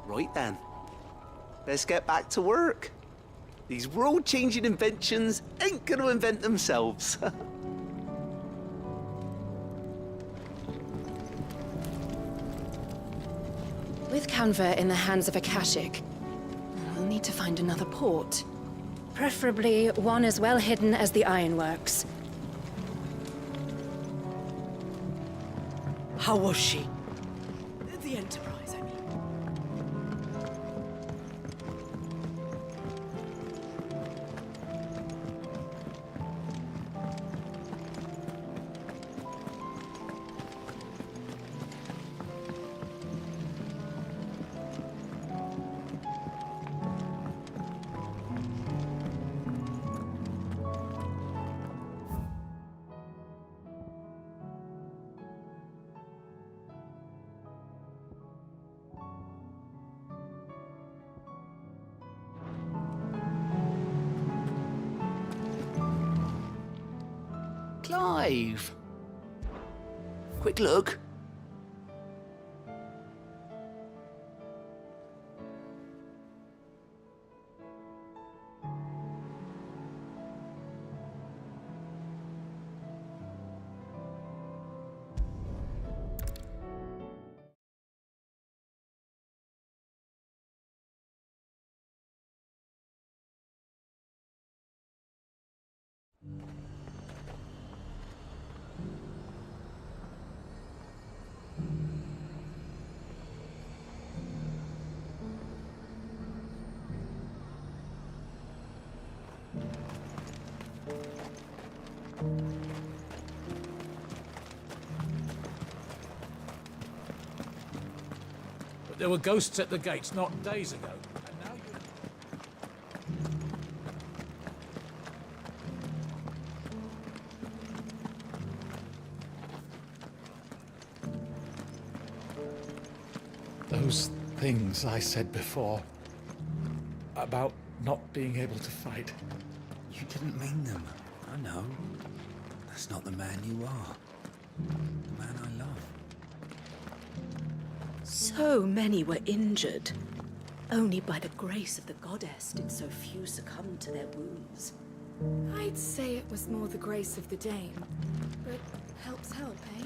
Right then, let's get back to work. These world-changing inventions ain't gonna invent themselves.
With Canver in the hands of Akashic, we'll need to find another port. Preferably one as well hidden as the ironworks.
How was she? The Enterprise, I mean.
Clive! Quick look.
But there were ghosts at the gates not days ago. And now
Those things I said before about not being able to fight.
You didn't mean them. I know. That's not the man you are. The man I love.
So many were injured. Only by the grace of the goddess did so few succumb to their wounds.
I'd say it was more the grace of the dame. But help's help, eh?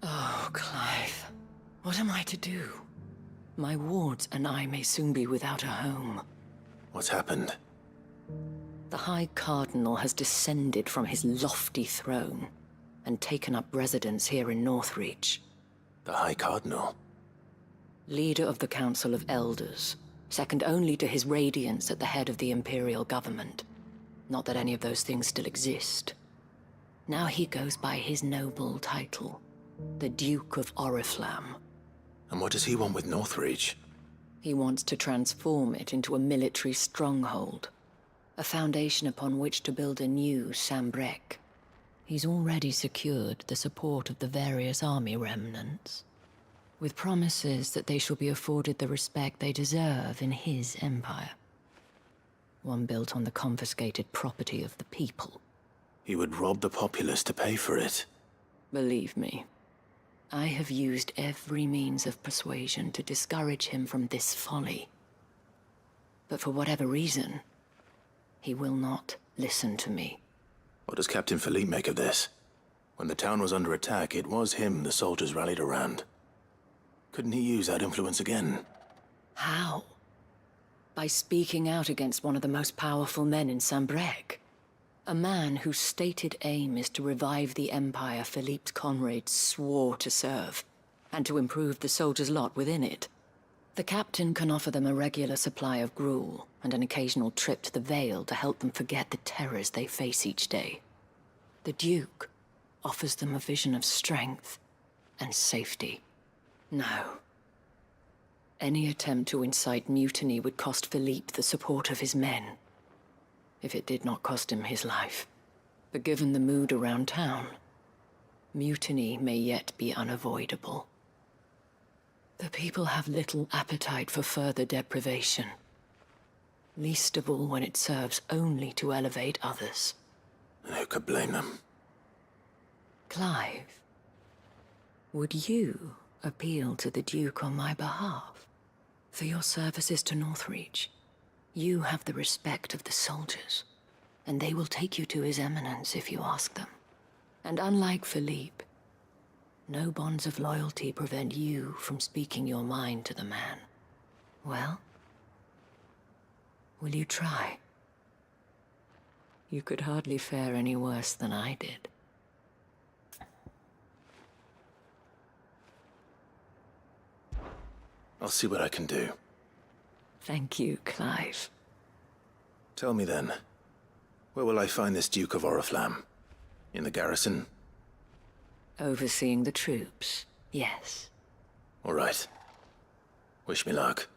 Oh, Clive. What am I to do? My wards and I may soon be without a home.
What's happened?
The High Cardinal has descended from his lofty throne and taken up residence here in Northreach.
The High Cardinal?
Leader of the Council of Elders, second only to his Radiance at the head of the Imperial government. Not that any of those things still exist. Now he goes by his noble title, the Duke of Oriflamme.
And what does he want with Northreach?
He wants to transform it into a military stronghold, a foundation upon which to build a new Sambrek. He's already secured the support of the various army remnants, with promises that they shall be afforded the respect they deserve in his empire. One built on the confiscated property of the people.
He would rob the populace to pay for it.
Believe me, I have used every means of persuasion to discourage him from this folly. But for whatever reason, he will not listen to me.
What does Captain Philippe make of this? When the town was under attack, it was him the soldiers rallied around. Couldn't he use that influence again?
How? By speaking out against one of the most powerful men in Sambrek. A man whose stated aim is to revive the empire Philippe's comrades swore to serve, and to improve the soldiers' lot within it. The captain can offer them a regular supply of gruel, and an occasional trip to the Vale to help them forget the terrors they face each day. The Duke offers them a vision of strength and safety. No. Any attempt to incite mutiny would cost Philippe the support of his men, if it did not cost him his life. But given the mood around town, mutiny may yet be unavoidable. The people have little appetite for further deprivation, least of all when it serves only to elevate others.
And who could blame them?
Clive, would you appeal to the Duke on my behalf? For your services to Northreach, you have the respect of the soldiers, and they will take you to His Eminence if you ask them. And unlike Philippe, no bonds of loyalty prevent you from speaking your mind to the man. Well, will you try? You could hardly fare any worse than I did.
I'll see what I can do.
Thank you, Clive.
Tell me then, where will I find this Duke of Oriflamme? In the garrison?
Overseeing the troops, yes.
All right. Wish me luck.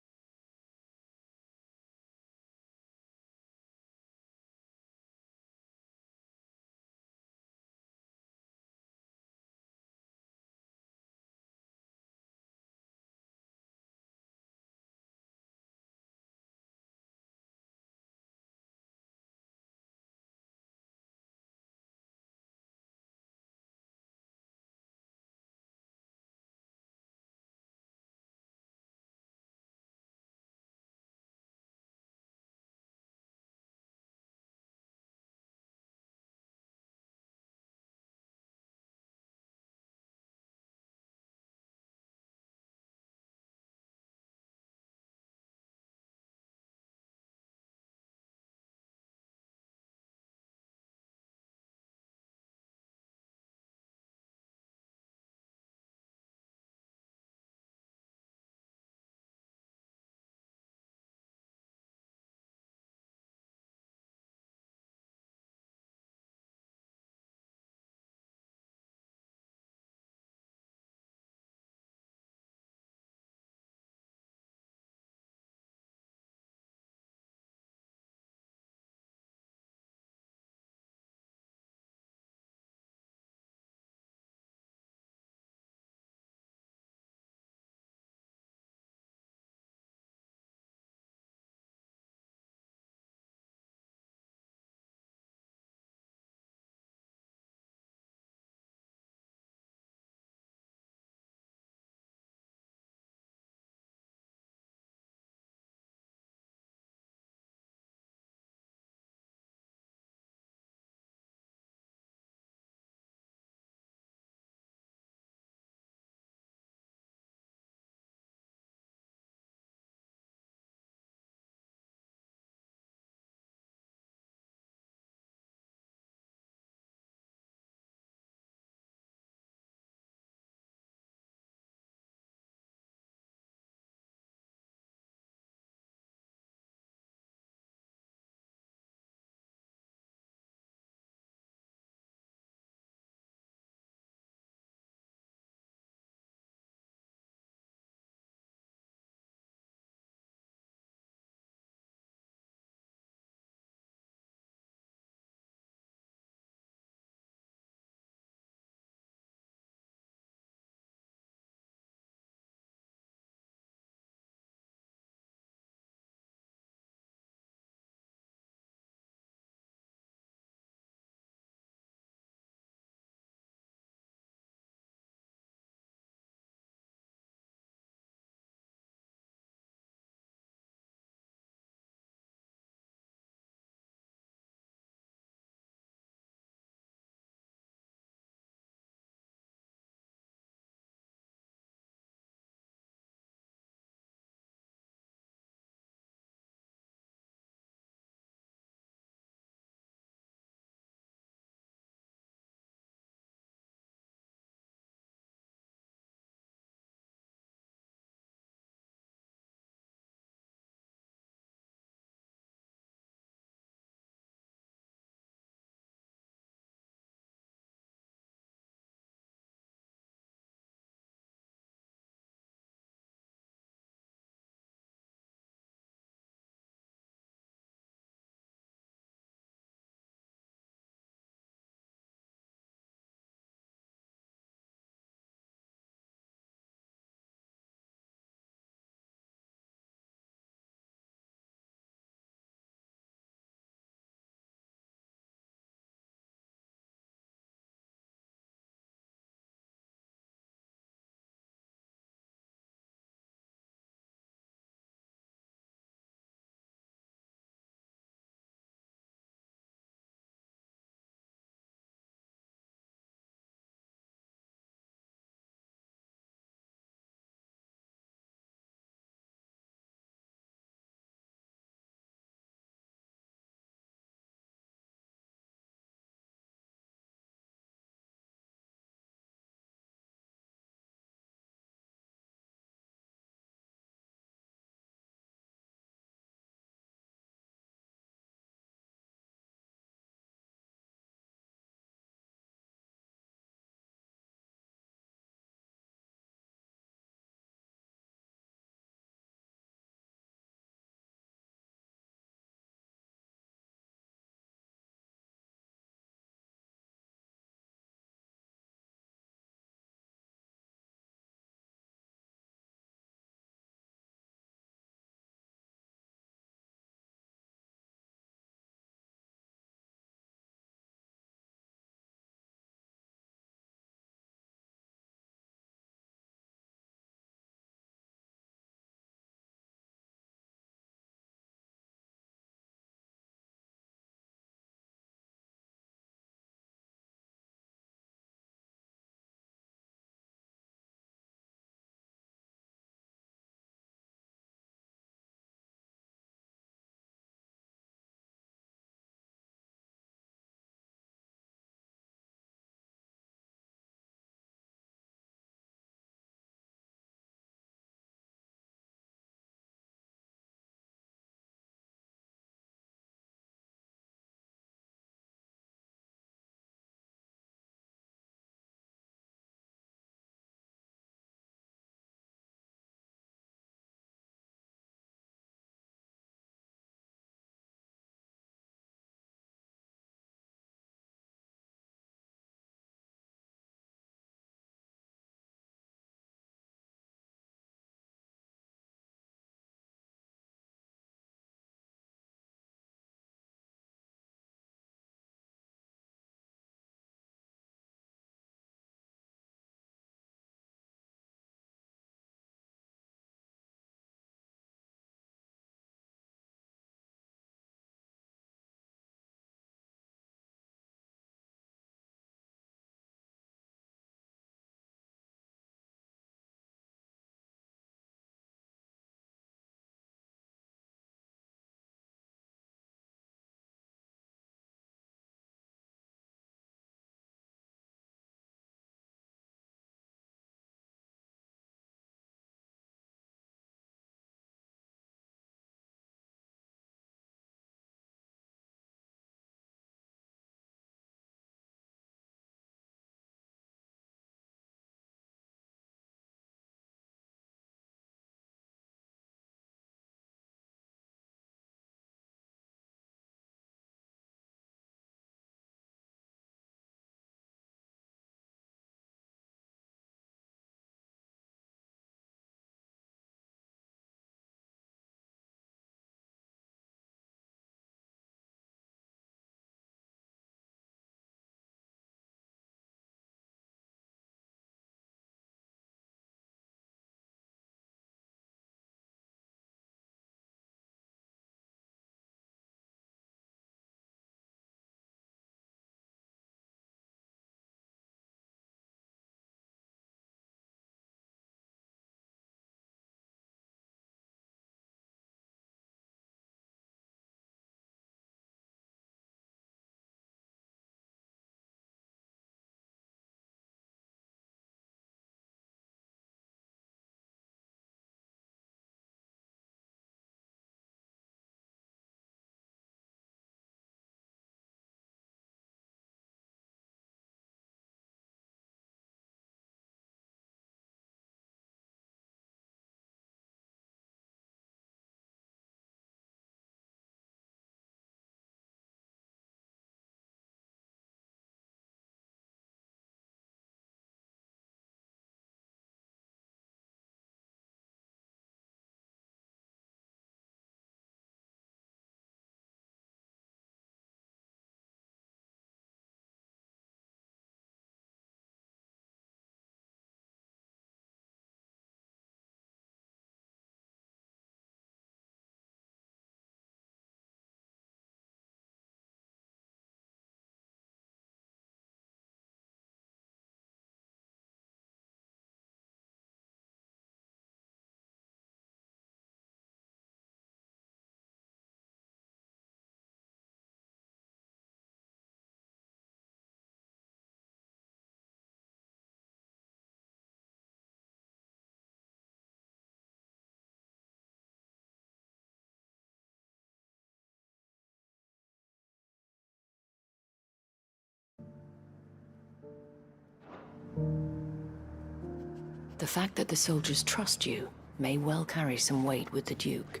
The fact that the soldiers trust you may well carry some weight with the Duke.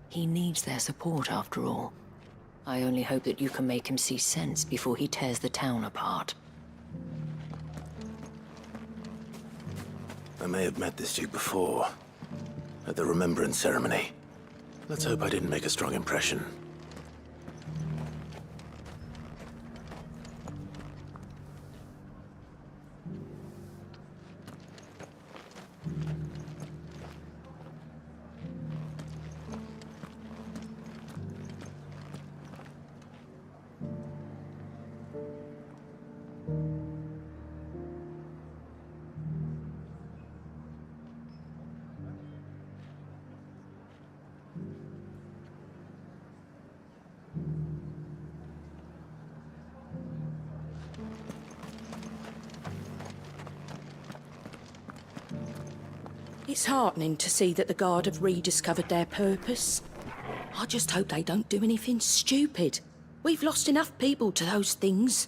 He needs their support, after all. I only hope that you can make him see sense before he tears the town apart.
I may have met this Duke before, at the Remembrance Ceremony. Let's hope I didn't make a strong impression.
It's heartening to see that the Guard have rediscovered their purpose. I just hope they don't do anything stupid. We've lost enough people to those things.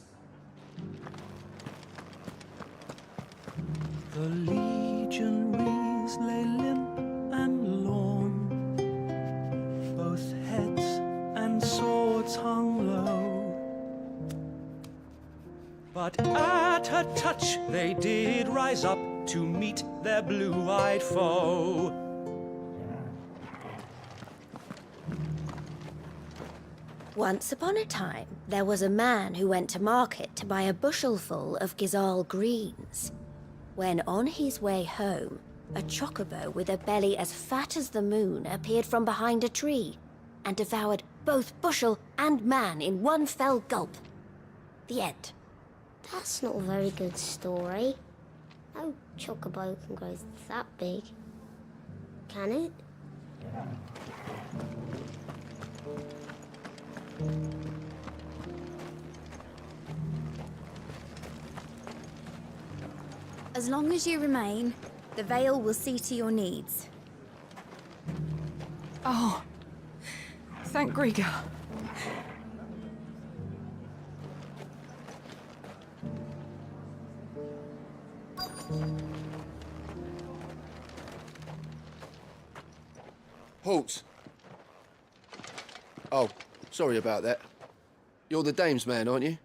The legionaries lay limp and lorn, both heads and swords hung low. But at her touch they did rise up to meet their blue-eyed foe.
Once upon a time, there was a man who went to market to buy a bushelful of Gizal greens. When on his way home, a chocobo with a belly as fat as the moon appeared from behind a tree and devoured both bushel and man in one fell gulp. The end.
That's not a very good story. No chocobo can grow that big, can it?
As long as you remain, the Veil will see to your needs.
Oh, thank Grieger.
Halt! Oh, sorry about that. You're the dame's man, aren't you?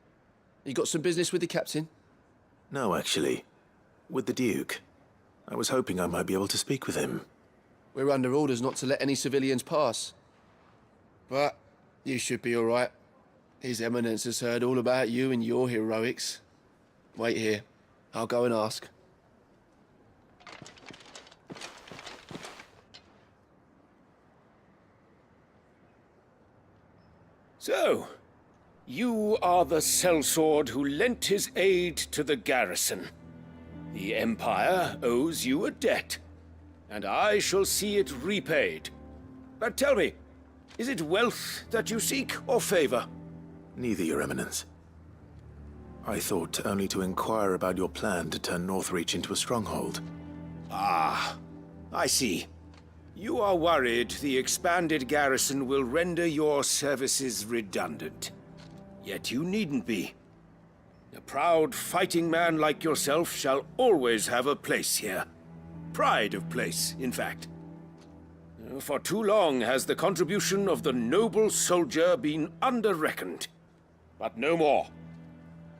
You got some business with the captain?
No, actually. With the Duke. I was hoping I might be able to speak with him.
We're under orders not to let any civilians pass. But you should be all right. His Eminence has heard all about you and your heroics. Wait here. I'll go and ask.
So, you are the sellsword who lent his aid to the garrison. The Empire owes you a debt, and I shall see it repaid. But tell me, is it wealth that you seek, or favor?
Neither, Your Eminence. I thought only to inquire about your plan to turn Northreach into a stronghold.
Ah, I see. You are worried the expanded garrison will render your services redundant. Yet you needn't be. A proud fighting man like yourself shall always have a place here. Pride of place, in fact. For too long has the contribution of the noble soldier been under-reckoned. But no more.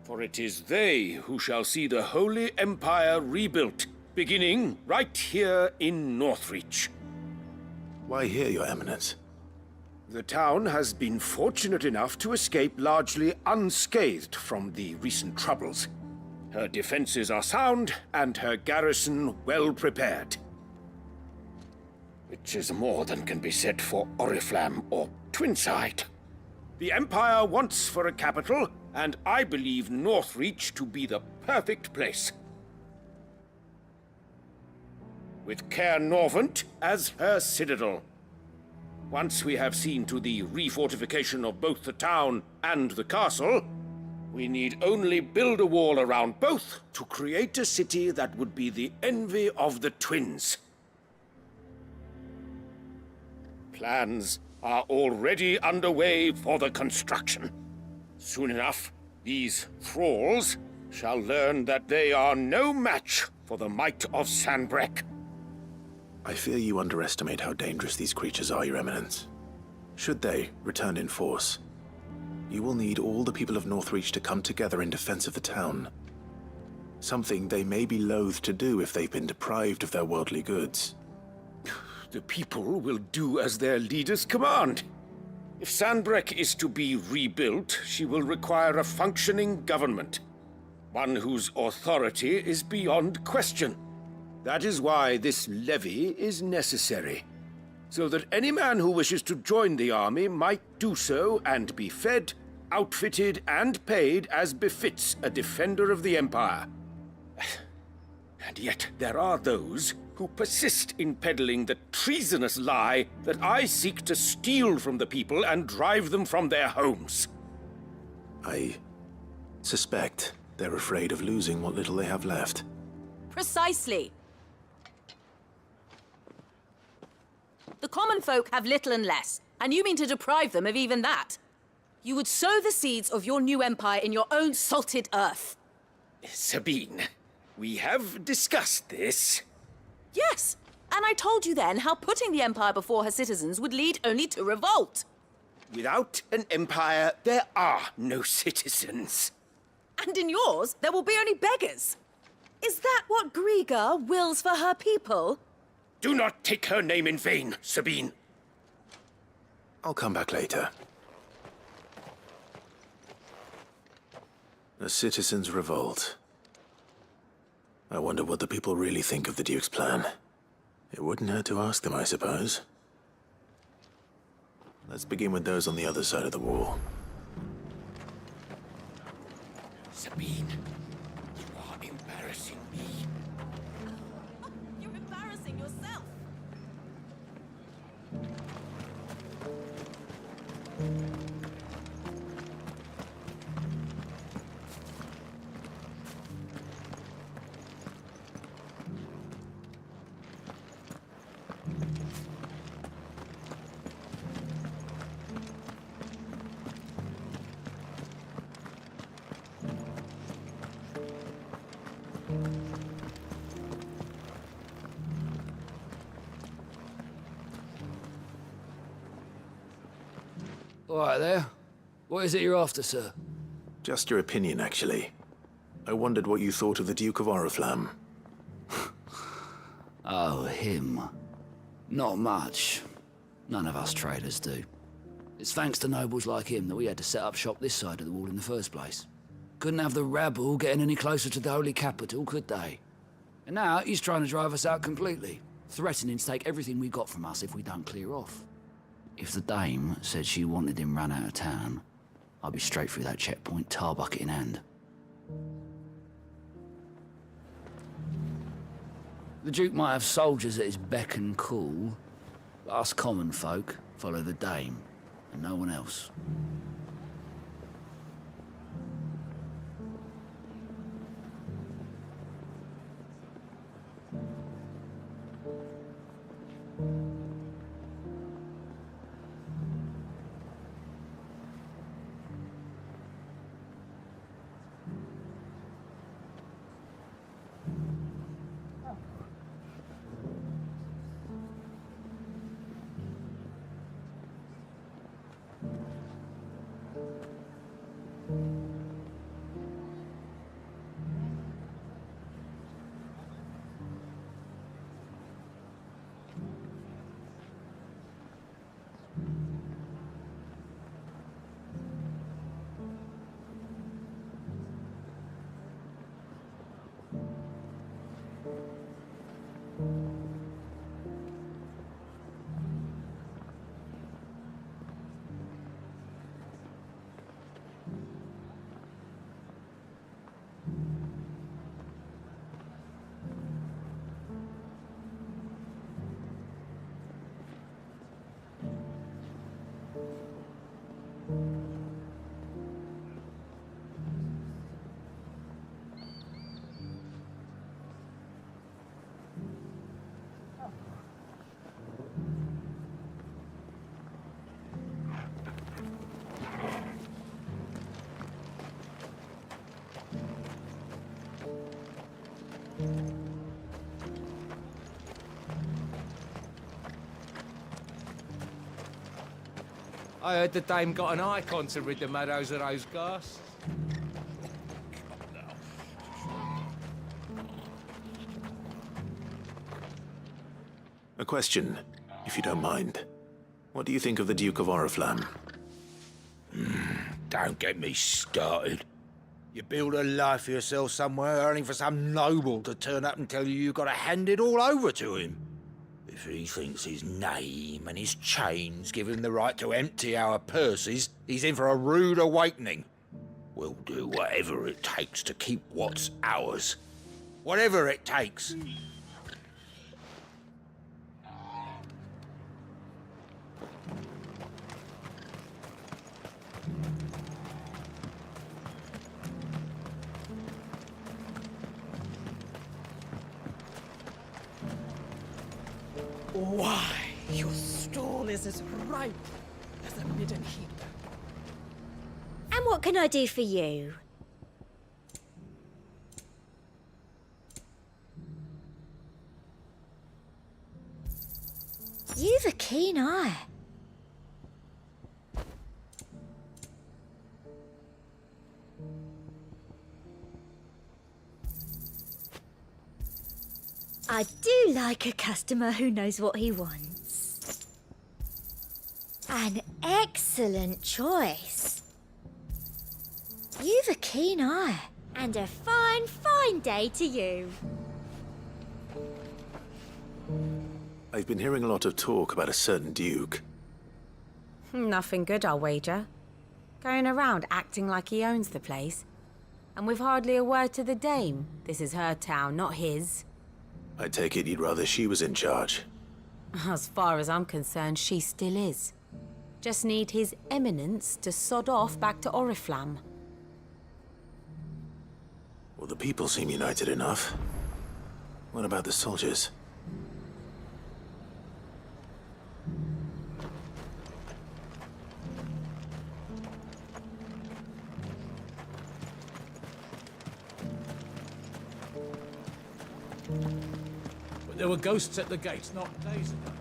For it is they who shall see the Holy Empire rebuilt, beginning right here in Northreach.
Why here, Your Eminence?
The town has been fortunate enough to escape largely unscathed from the recent troubles. Her defenses are sound, and her garrison well prepared. Which is more than can be said for Oriflamme or Twinside. The Empire wants for a capital, and I believe Northreach to be the perfect place. With Caer Norvent as her citadel. Once we have seen to the refortification of both the town and the castle, we need only build a wall around both to create a city that would be the envy of the twins. Plans are already underway for the construction. Soon enough, these thralls shall learn that they are no match for the might of Sanbreque.
I fear you underestimate how dangerous these creatures are, Your Eminence. Should they return in force, you will need all the people of Northreach to come together in defense of the town. Something they may be loath to do if they've been deprived of their worldly goods.
The people will do as their leaders command. If Sanbreque is to be rebuilt, she will require a functioning government. One whose authority is beyond question. That is why this levy is necessary. So that any man who wishes to join the army might do so and be fed, outfitted, and paid as befits a defender of the Empire. And yet there are those who persist in peddling the treasonous lie that I seek to steal from the people and drive them from their homes.
I suspect they're afraid of losing what little they have left.
Precisely. The common folk have little and less, and you mean to deprive them of even that. You would sow the seeds of your new empire in your own salted earth.
Sabine, we have discussed this.
Yes, and I told you then how putting the empire before her citizens would lead only to revolt.
Without an empire, there are no citizens.
And in yours, there will be only beggars. Is that what Griga wills for her people?
Do not take her name in vain, Sabine.
I'll come back later. A citizens' revolt. I wonder what the people really think of the Duke's plan. It wouldn't hurt to ask them, I suppose. Let's begin with those on the other side of the wall.
Sabine, you are embarrassing me.
You're embarrassing yourself.
All right there. What is it you're after, sir?
Just your opinion, actually. I wondered what you thought of the Duke of Oriflamme.
Oh, him. Not much. None of us traders do. It's thanks to nobles like him that we had to set up shop this side of the wall in the first place. Couldn't have the rabble getting any closer to the holy capital, could they? And now he's trying to drive us out completely, threatening to take everything we got from us if we don't clear off. If the dame said she wanted him run out of town, I'd be straight through that checkpoint, tar bucket in hand. The Duke might have soldiers at his beck and call, but us common folk follow the dame, and no one else.
I heard the dame got an icon to rid the meadows of those ghasts.
A question, if you don't mind. What do you think of the Duke of Oriflamme?
Don't get me started. You build a life for yourself somewhere, only for some noble to turn up and tell you you've got to hand it all over to him. If he thinks his name and his chains give him the right to empty our purses, he's in for a rude awakening. We'll do whatever it takes to keep what's ours. Whatever it takes.
Why, your stall is as ripe as a midden heap.
And what can I do for you? You've a keen eye. I do like a customer who knows what he wants. An excellent choice. You've a keen eye. And a fine, fine day to you.
I've been hearing a lot of talk about a certain duke.
Nothing good, I'll wager. Going around acting like he owns the place. And with hardly a word to the dame. This is her town, not his.
I take it you'd rather she was in charge.
As far as I'm concerned, she still is. Just need his eminence to sod off back to Oriflamme.
Well, the people seem united enough. What about the soldiers?
But there were ghosts at the gates not days ago.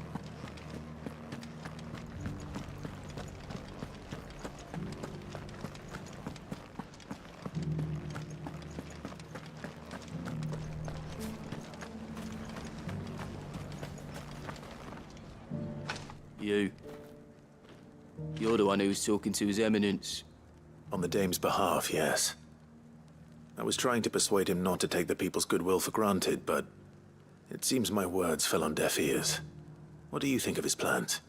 You're the one who was talking to His Eminence.
On the dame's behalf, yes. I was trying to persuade him not to take the people's goodwill for granted, but it seems my words fell on deaf ears. What do you think of his plans?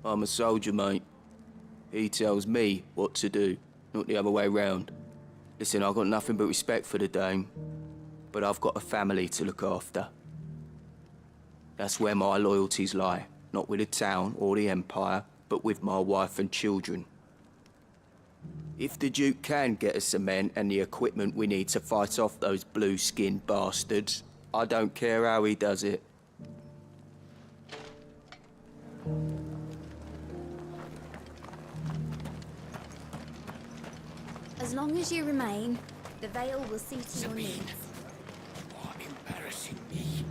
I'm a soldier, mate. He tells me what to do, not the other way round. Listen, I've got nothing but respect for the dame, but I've got a family to look after. That's where my loyalties lie, not with the town or the Empire, but with my wife and children. If the Duke can get us the men and the equipment we need to fight off those blue-skinned bastards, I don't care how he does it.
As long as you remain, the Vale will see to your needs.
You are embarrassing me.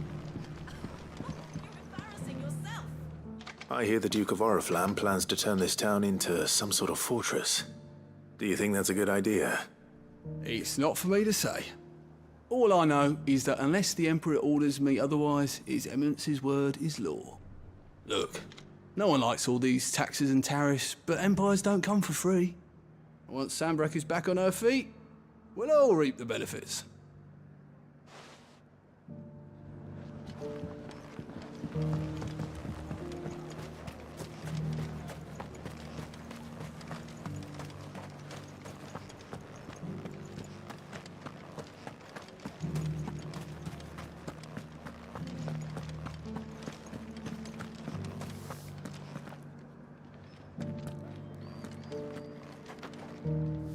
I hear the Duke of Oriflamme plans to turn this town into some sort of fortress. Do you think that's a good idea?
It's not for me to say. All I know is that unless the Emperor orders me otherwise, His Eminence's word is law. Look, no one likes all these taxes and tariffs, but empires don't come for free. Once Sandbreck is back on her feet, we'll all reap the benefits.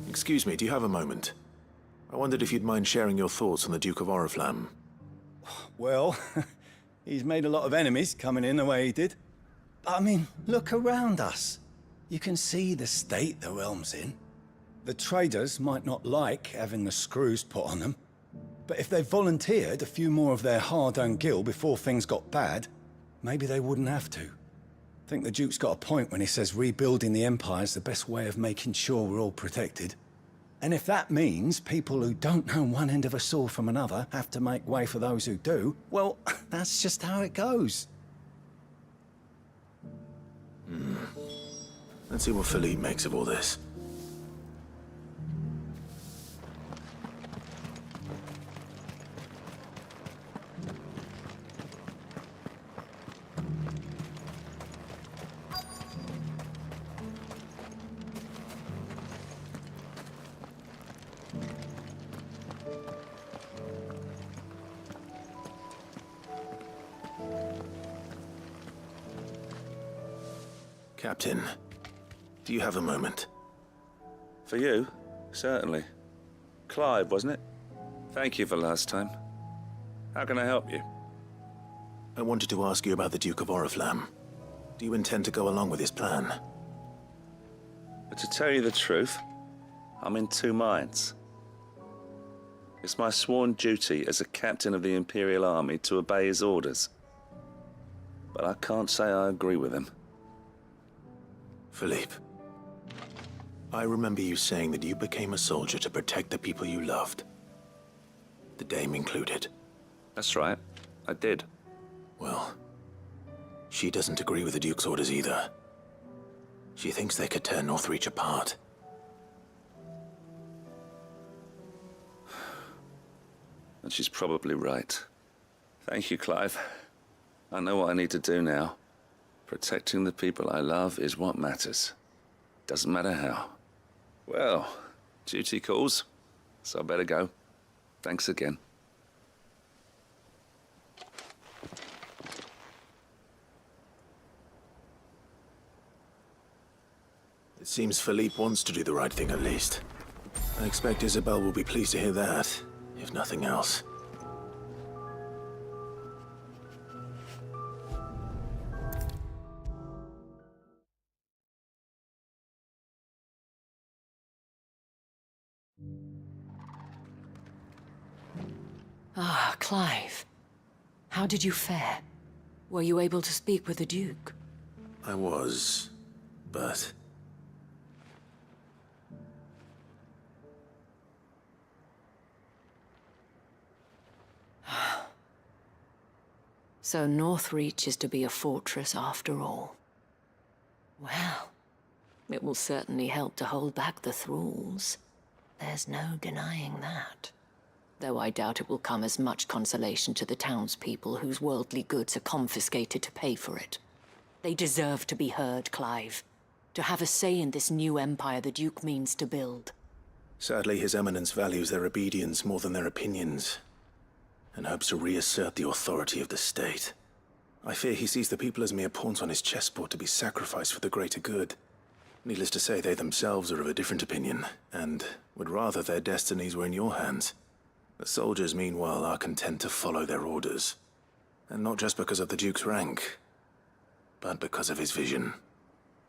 Excuse me, do you have a moment? I wondered if you'd mind sharing your thoughts on the Duke of Oriflamme.
Well, he's made a lot of enemies coming in the way he did. But I mean, look around us. You can see the state the realm's in. The traders might not like having the screws put on them, but if they volunteered a few more of their hard-earned gil before things got bad, maybe they wouldn't have to. I think the Duke's got a point when he says rebuilding the Empire's the best way of making sure we're all protected. And if that means people who don't know one end of a sword from another have to make way for those who do, well, that's just how it goes.
Let's see what Philippe makes of all this. Captain, do you have a moment?
For you? Certainly. Clive, wasn't it? Thank you for last time. How can I help you?
I wanted to ask you about the Duke of Oriflamme. Do you intend to go along with his plan?
But to tell you the truth, I'm in two minds. It's my sworn duty as a captain of the Imperial Army to obey his orders. But I can't say I agree with him.
Philippe, I remember you saying that you became a soldier to protect the people you loved. The Dame included.
That's right, I did.
Well, she doesn't agree with the Duke's orders either. She thinks they could tear Northreach apart.
And she's probably right. Thank you, Clive. I know what I need to do now. Protecting the people I love is what matters. Doesn't matter how. Well, duty calls, so I better go. Thanks again.
It seems Philippe wants to do the right thing at least. I expect Isabel will be pleased to hear that, if nothing else.
Ah, Clive. How did you fare? Were you able to speak with the Duke?
I was, but...
So Northreach is to be a fortress after all. Well, it will certainly help to hold back the thralls. There's no denying that. Though I doubt it will come as much consolation to the townspeople whose worldly goods are confiscated to pay for it. They deserve to be heard, Clive. To have a say in this new empire the Duke means to build.
Sadly, His Eminence values their obedience more than their opinions, and hopes to reassert the authority of the state. I fear he sees the people as mere pawns on his chessboard to be sacrificed for the greater good. Needless to say, they themselves are of a different opinion, and would rather their destinies were in your hands. The soldiers, meanwhile, are content to follow their orders. And not just because of the Duke's rank, but because of his vision.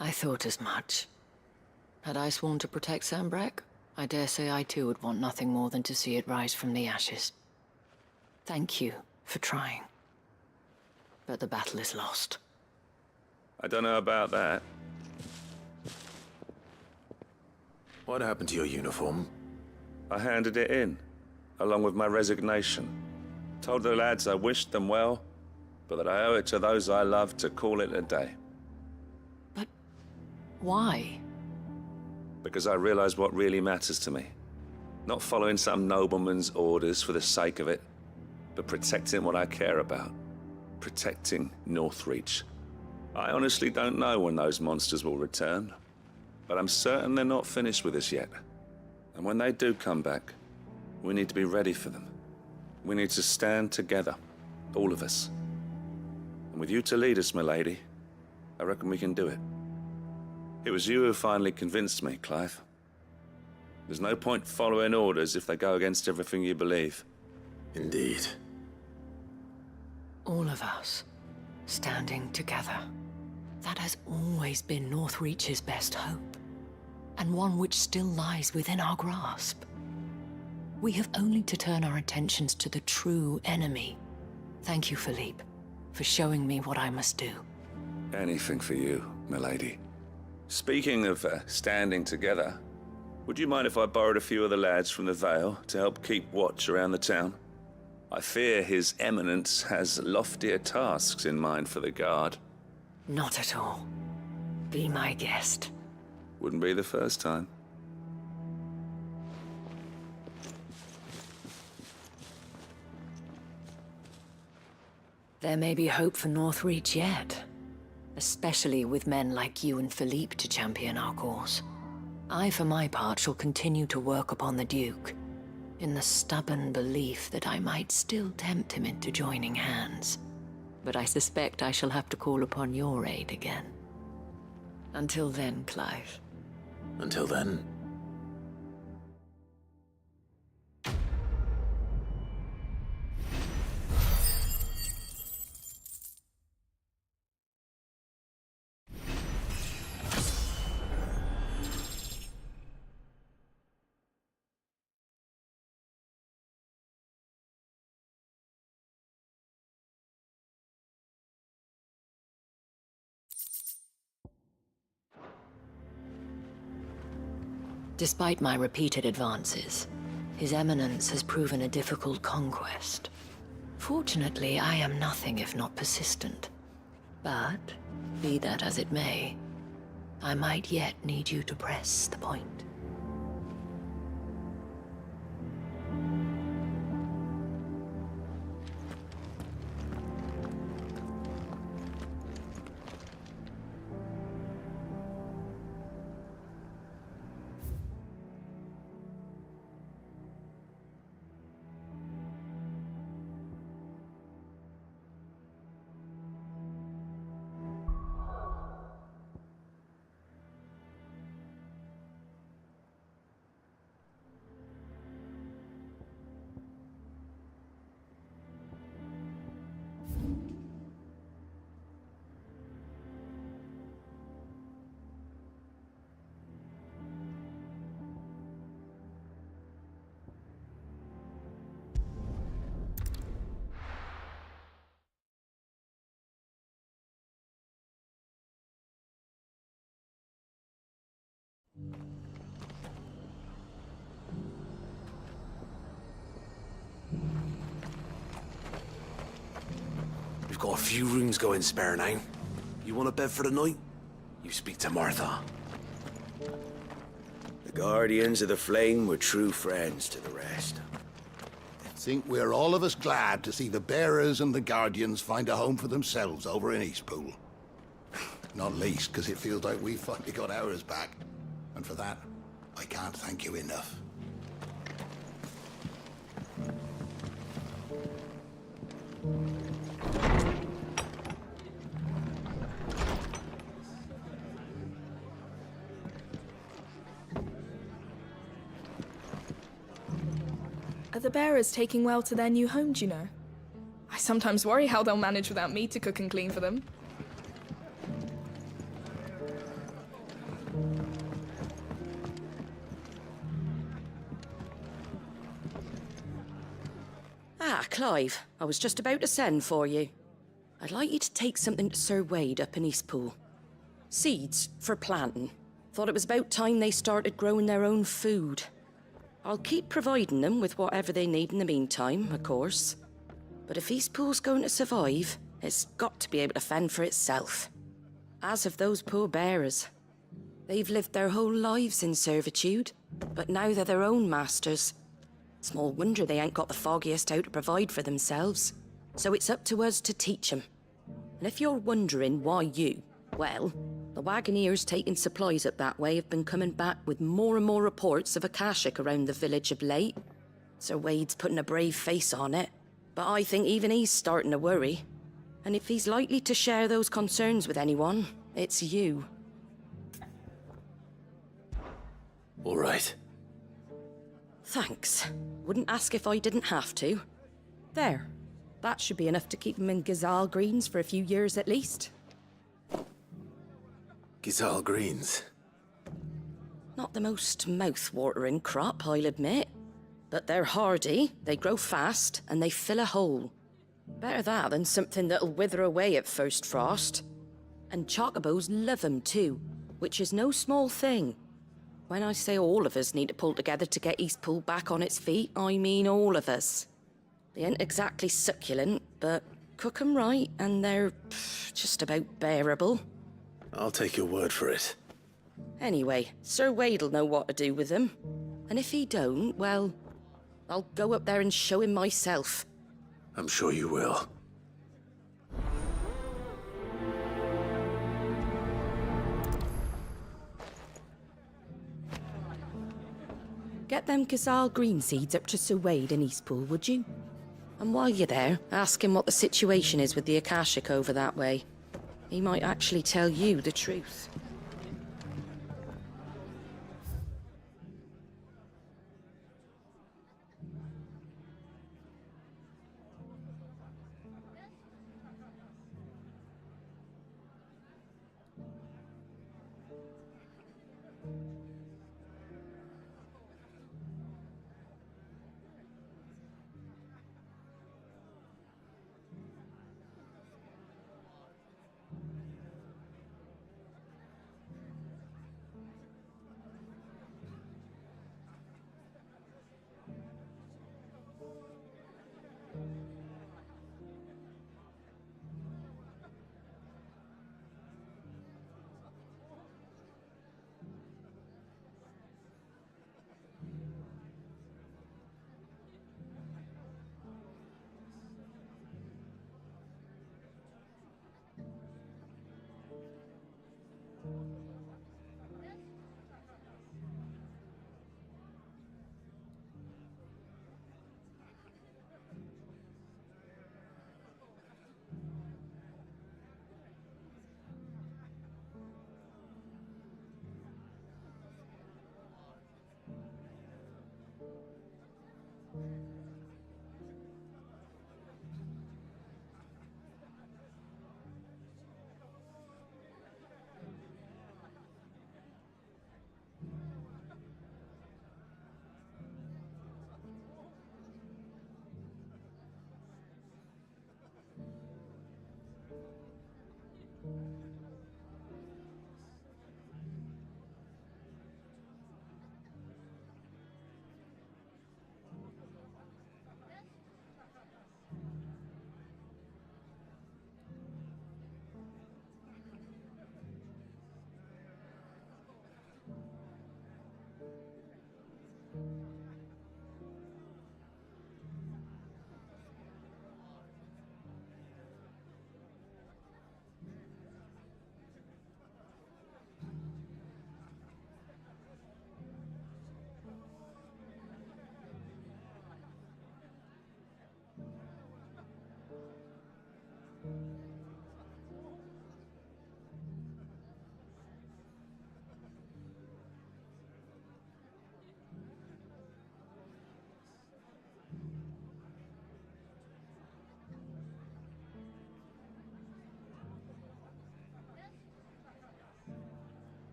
I thought as much. Had I sworn to protect Sambrek, I dare say I too would want nothing more than to see it rise from the ashes. Thank you for trying. But the battle is lost.
I don't know about that.
What happened to your uniform?
I handed it in, along with my resignation. Told the lads I wished them well, but that I owe it to those I love to call it a day.
But why?
Because I realized what really matters to me. Not following some nobleman's orders for the sake of it, but protecting what I care about. Protecting Northreach. I honestly don't know when those monsters will return, but I'm certain they're not finished with us yet. And when they do come back, we need to be ready for them. We need to stand together, all of us. And with you to lead us, milady, I reckon we can do it. It was you who finally convinced me, Clive. There's no point following orders if they go against everything you believe.
Indeed.
All of us, standing together. That has always been Northreach's best hope, and one which still lies within our grasp. We have only to turn our attentions to the true enemy. Thank you, Philippe, for showing me what I must do.
Anything for you, milady. Speaking of standing together, would you mind if I borrowed a few of the lads from the Vale to help keep watch around the town? I fear His Eminence has loftier tasks in mind for the guard.
Not at all. Be my guest.
Wouldn't be the first time.
There may be hope for Northreach yet. Especially with men like you and Philippe to champion our cause. I, for my part, shall continue to work upon the Duke, in the stubborn belief that I might still tempt him into joining hands. But I suspect I shall have to call upon your aid again. Until then, Clive.
Until then.
Despite my repeated advances, His Eminence has proven a difficult conquest. Fortunately, I am nothing if not persistent. But, be that as it may, I might yet need you to press the point.
We've got a few rooms going spare now. You want a bed for the night? You speak to Martha.
The Guardians of the Flame were true friends to the rest.
I think we're all of us glad to see the Bearers and the Guardians find a home for themselves over in Eastpool. Not least because it feels like we finally got ours back. And for that, I can't thank you enough.
Are the Bearers taking well to their new home, do you know? I sometimes worry how they'll manage without me to cook and clean for them.
Ah, Clive, I was just about to send for you. I'd like you to take something to Sir Wade up in Eastpool. Seeds for planting. Thought it was about time they started growing their own food. I'll keep providing them with whatever they need in the meantime, of course. But if Eastpool's going to survive, it's got to be able to fend for itself. As have those poor bearers. They've lived their whole lives in servitude, but now they're their own masters. Small wonder they ain't got the foggiest how to provide for themselves. So it's up to us to teach them. And if you're wondering why you, well, the Wagoneers taking supplies up that way have been coming back with more and more reports of Akashic around the village of late. Sir Wade's putting a brave face on it, but I think even he's starting to worry. And if he's likely to share those concerns with anyone, it's you.
All right.
Thanks. Wouldn't ask if I didn't have to. There. That should be enough to keep him in Gazal Greens for a few years at least.
Gizal Greens.
Not the most mouth-watering crop, I'll admit. But they're hardy, they grow fast, and they fill a hole. Better that than something that'll wither away at first frost. And chocobos love them too, which is no small thing. When I say all of us need to pull together to get Eastpool back on its feet, I mean all of us. They ain't exactly succulent, but cook 'em right and they're just about bearable.
I'll take your word for it.
Anyway, Sir Wade'll know what to do with them. And if he don't, well, I'll go up there and show him myself.
I'm sure you will.
Get them Gazal green seeds up to Sir Wade in Eastpool, would you? And while you're there, ask him what the situation is with the Akashic over that way. He might actually tell you the truth.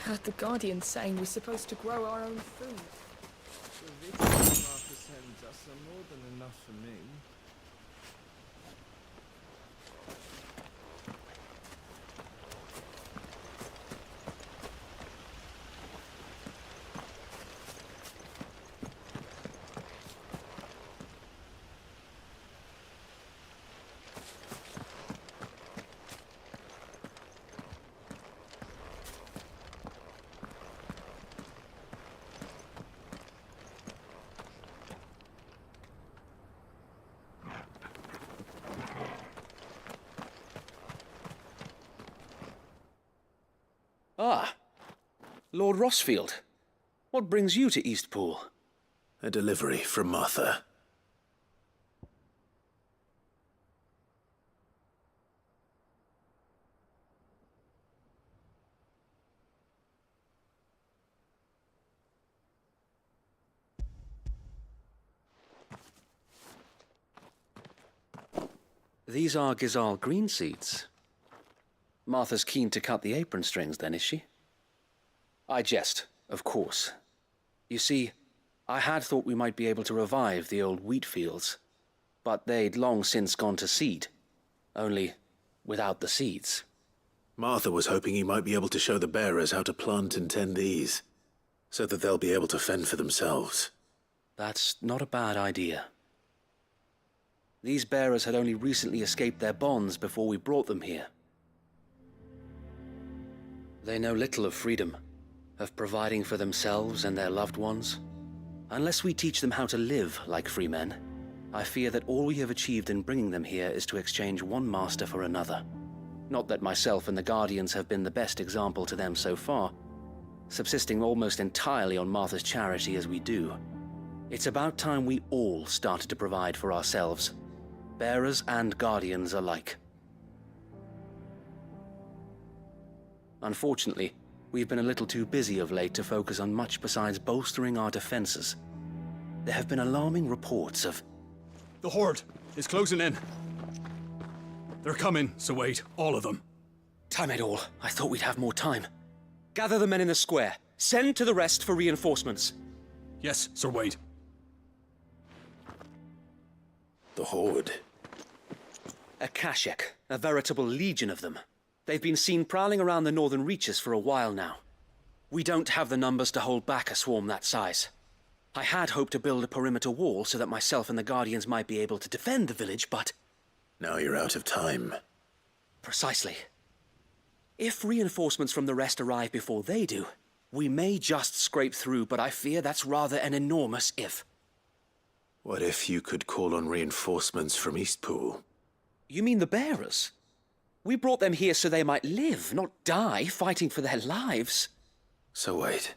heard the Guardians saying we're supposed to grow our own food.
The victory Martha sends us are more than enough for me.
Ah, Lord Rossfield. What brings you to Eastpool?
A delivery from Martha.
These are Gizal green seeds. Martha's keen to cut the apron strings, then, is she? I jest, of course. You see, I had thought we might be able to revive the old wheat fields, but they'd long since gone to seed, only without the seeds.
Martha was hoping you might be able to show the bearers how to plant and tend these, so that they'll be able to fend for themselves.
That's not a bad idea. These bearers had only recently escaped their bonds before we brought them here. They know little of freedom, of providing for themselves and their loved ones. Unless we teach them how to live like free men, I fear that all we have achieved in bringing them here is to exchange one master for another. Not that myself and the Guardians have been the best example to them so far, subsisting almost entirely on Martha's charity as we do. It's about time we all started to provide for ourselves, bearers and Guardians alike. Unfortunately, we've been a little too busy of late to focus on much besides bolstering our defenses. There have been alarming reports of...
The Horde is closing in. They're coming, so wait, all of them.
Damn it all, I thought we'd have more time. Gather the men in the square. Send to the rest for reinforcements.
Yes, Sir Wade.
The Horde.
A Kashek, a veritable legion of them. They've been seen prowling around the northern reaches for a while now. We don't have the numbers to hold back a swarm that size. I had hoped to build a perimeter wall so that myself and the Guardians might be able to defend the village, but...
Now you're out of time.
Precisely. If reinforcements from the rest arrive before they do, we may just scrape through, but I fear that's rather an enormous if.
What if you could call on reinforcements from Eastpool?
You mean the bearers? We brought them here so they might live, not die, fighting for their lives.
So wait.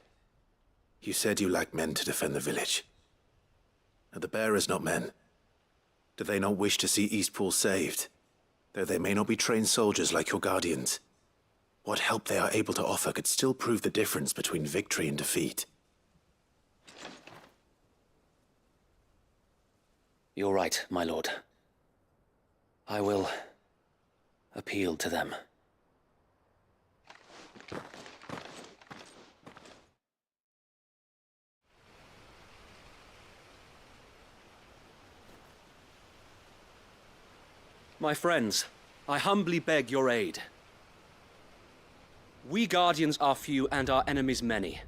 You said you lack men to defend the village. Are the bearers not men? Do they not wish to see Eastpool saved? Though they may not be trained soldiers like your Guardians. What help they are able to offer could still prove the difference between victory and defeat.
You're right, my lord. I will appeal to them. My friends, I humbly beg your aid. We Guardians are few and our enemies many.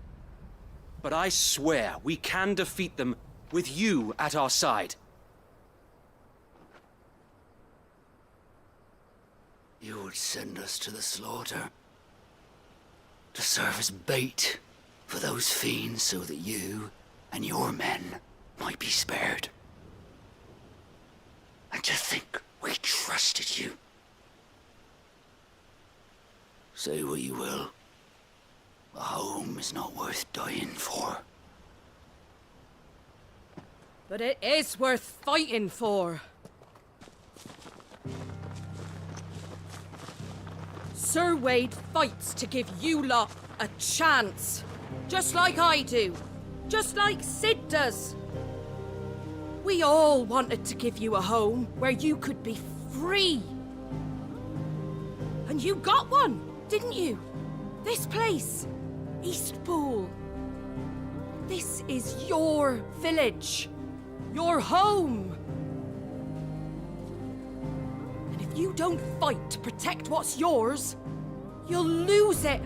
But I swear we can defeat them with you at our side.
You would send us to the slaughter, to serve as bait for those fiends so that you and your men might be spared. And to think we trusted you. Say what you will, a home is not worth dying for.
But it is worth fighting for. Sir Wade fights to give you lot a chance. Just like I do. Just like Sid does. We all wanted to give you a home where you could be free. And you got one, didn't you? This place. Eastpool! This is your village. Your home. And if you don't fight to protect what's yours, you'll lose it.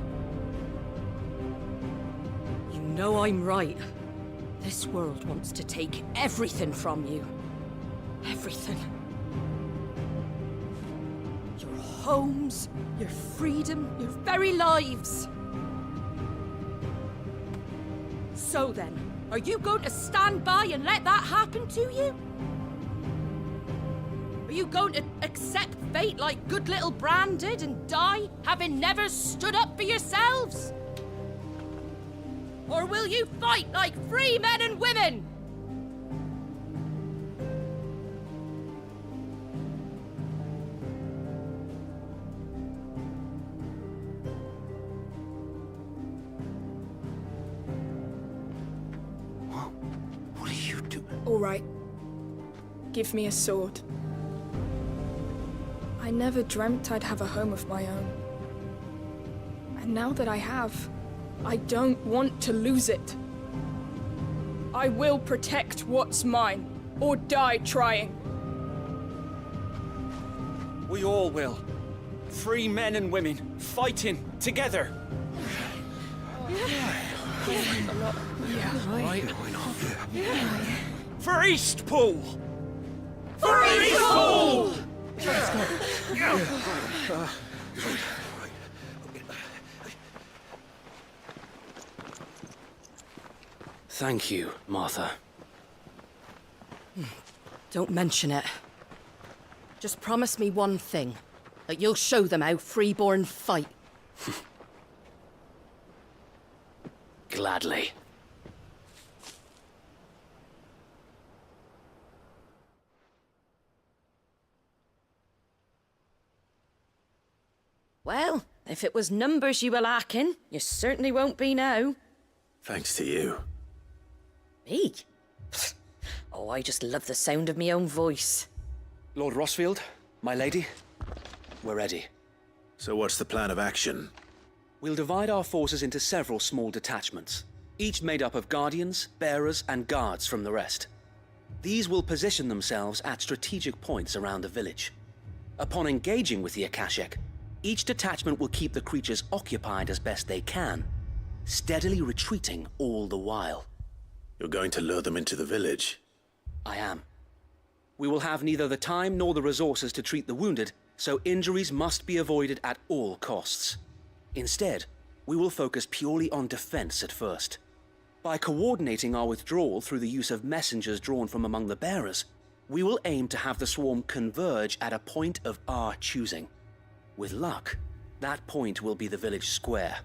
You know I'm right. This world wants to take everything from you. Everything. Your homes, your freedom, your very lives. So then, are you going to stand by and let that happen to you? Are you going to accept fate like good little Bran did and die, having never stood up for yourselves? Or will you fight like free men and women?
What are you doing?
All right. Give me a sword. I never dreamt I'd have a home of my own. And now that I have, I don't want to lose it. I will protect what's mine, or die trying.
We all will. Free men and women, fighting together. For Eastpool!
For Eastpool!
Thank you, Martha.
Don't mention it. Just promise me one thing. That you'll show them how freeborn fight.
Gladly.
Well, if it was numbers you were lacking, you certainly won't be now.
Thanks to you.
Me? Oh, I just love the sound of my own voice.
Lord Rossfield, my lady, we're ready.
So what's the plan of action?
We'll divide our forces into several small detachments, each made up of guardians, bearers, and guards from the rest. These will position themselves at strategic points around the village. Upon engaging with the Akashek, each detachment will keep the creatures occupied as best they can, steadily retreating all the while.
You're going to lure them into the village?
I am. We will have neither the time nor the resources to treat the wounded, so injuries must be avoided at all costs. Instead, we will focus purely on defense at first. By coordinating our withdrawal through the use of messengers drawn from among the bearers, we will aim to have the swarm converge at a point of our choosing. With luck, that point will be the village square,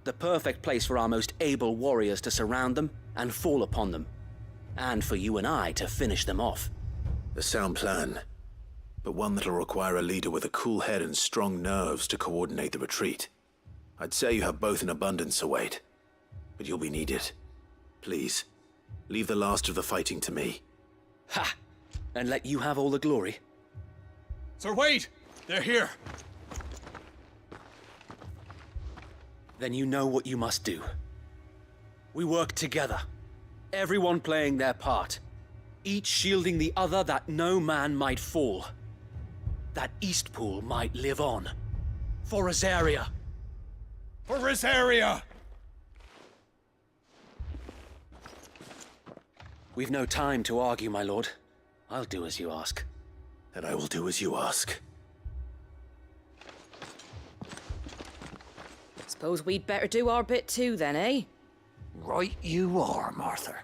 the perfect place for our most able warriors to surround them and fall upon them, and for you and I to finish them off.
A sound plan, but one that'll require a leader with a cool head and strong nerves to coordinate the retreat. I'd say you have both in abundance, Wade, but you'll be needed. Please, leave the last of the fighting to me.
Ha! And let you have all the glory.
Sir Wade! They're here!
Then you know what you must do. We work together, everyone playing their part, each shielding the other that no man might fall, that Eastpool might live on. For Rosaria!
For Rosaria!
We've no time to argue, my lord. I'll do as you ask.
And I will do as you ask.
Suppose we'd better do our bit too then, eh?
Right you are, Martha.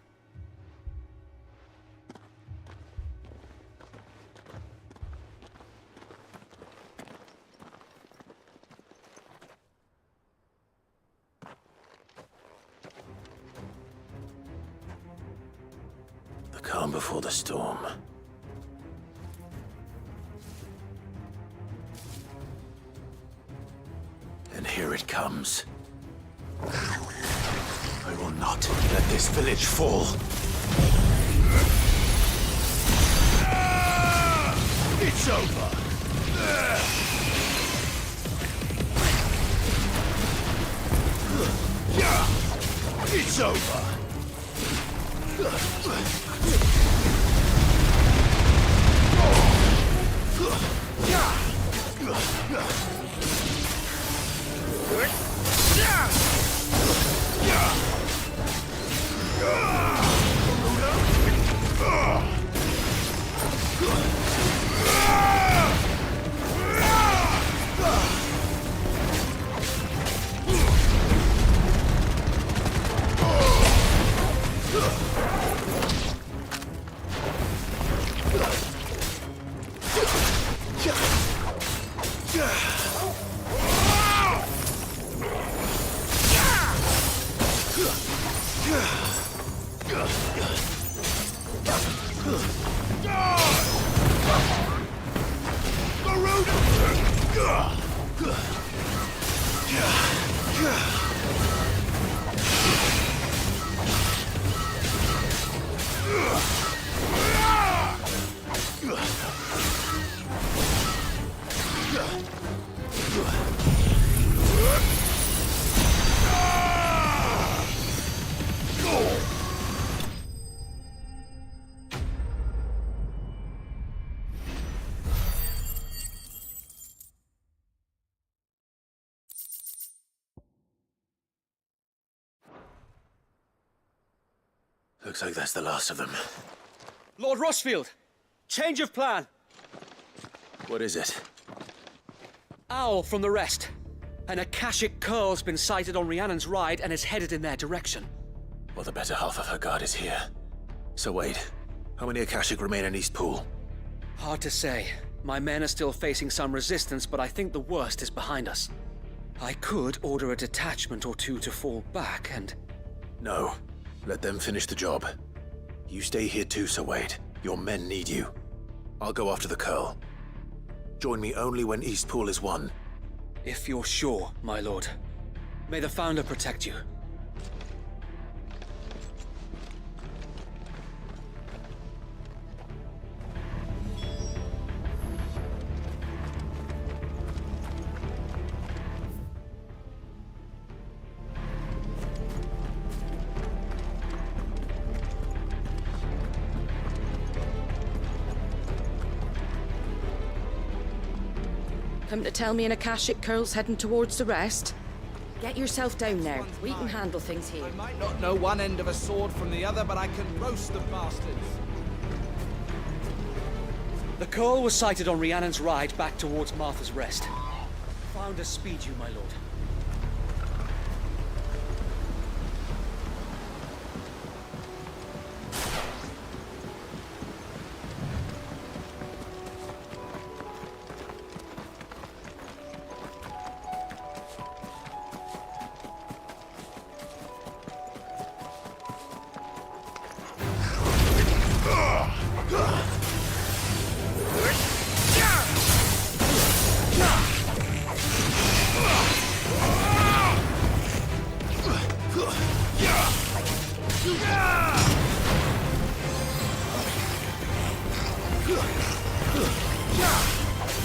The calm before the storm. And here it comes. I will not let this village fall.
It's over. Yeah.
It's over.
Looks like that's the last of them.
Lord Rossfield! Change of plan!
What is it?
Owl from the rest. An Akashic Curl's been sighted on Rhiannon's Ride and is headed in their direction.
Well, the better half of her guard is here. So wait, how many Akashic remain in East Pool?
Hard to say. My men are still facing some resistance, but I think the worst is behind us. I could order a detachment or two to fall back and...
No. Let them finish the job. You stay here too, Sir Wade. Your men need you. I'll go after the Curl. Join me only when East Pool is won.
If you're sure, my lord. May the Founder protect you.
Come to tell me an Akashic Curl's heading towards the rest? Get yourself down there. We can handle things here.
I might not know one end of a sword from the other, but I can roast the bastards.
The Curl was sighted on Rhiannon's Ride back towards Martha's Rest. Founder speed you, my lord.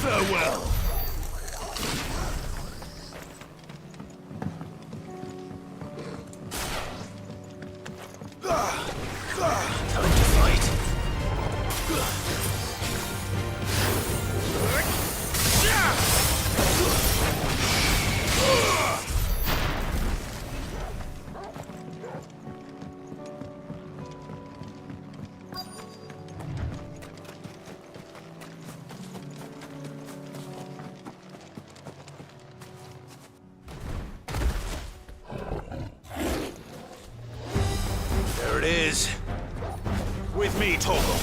Farewell.
Time to fight. There it is. With me, Torgal.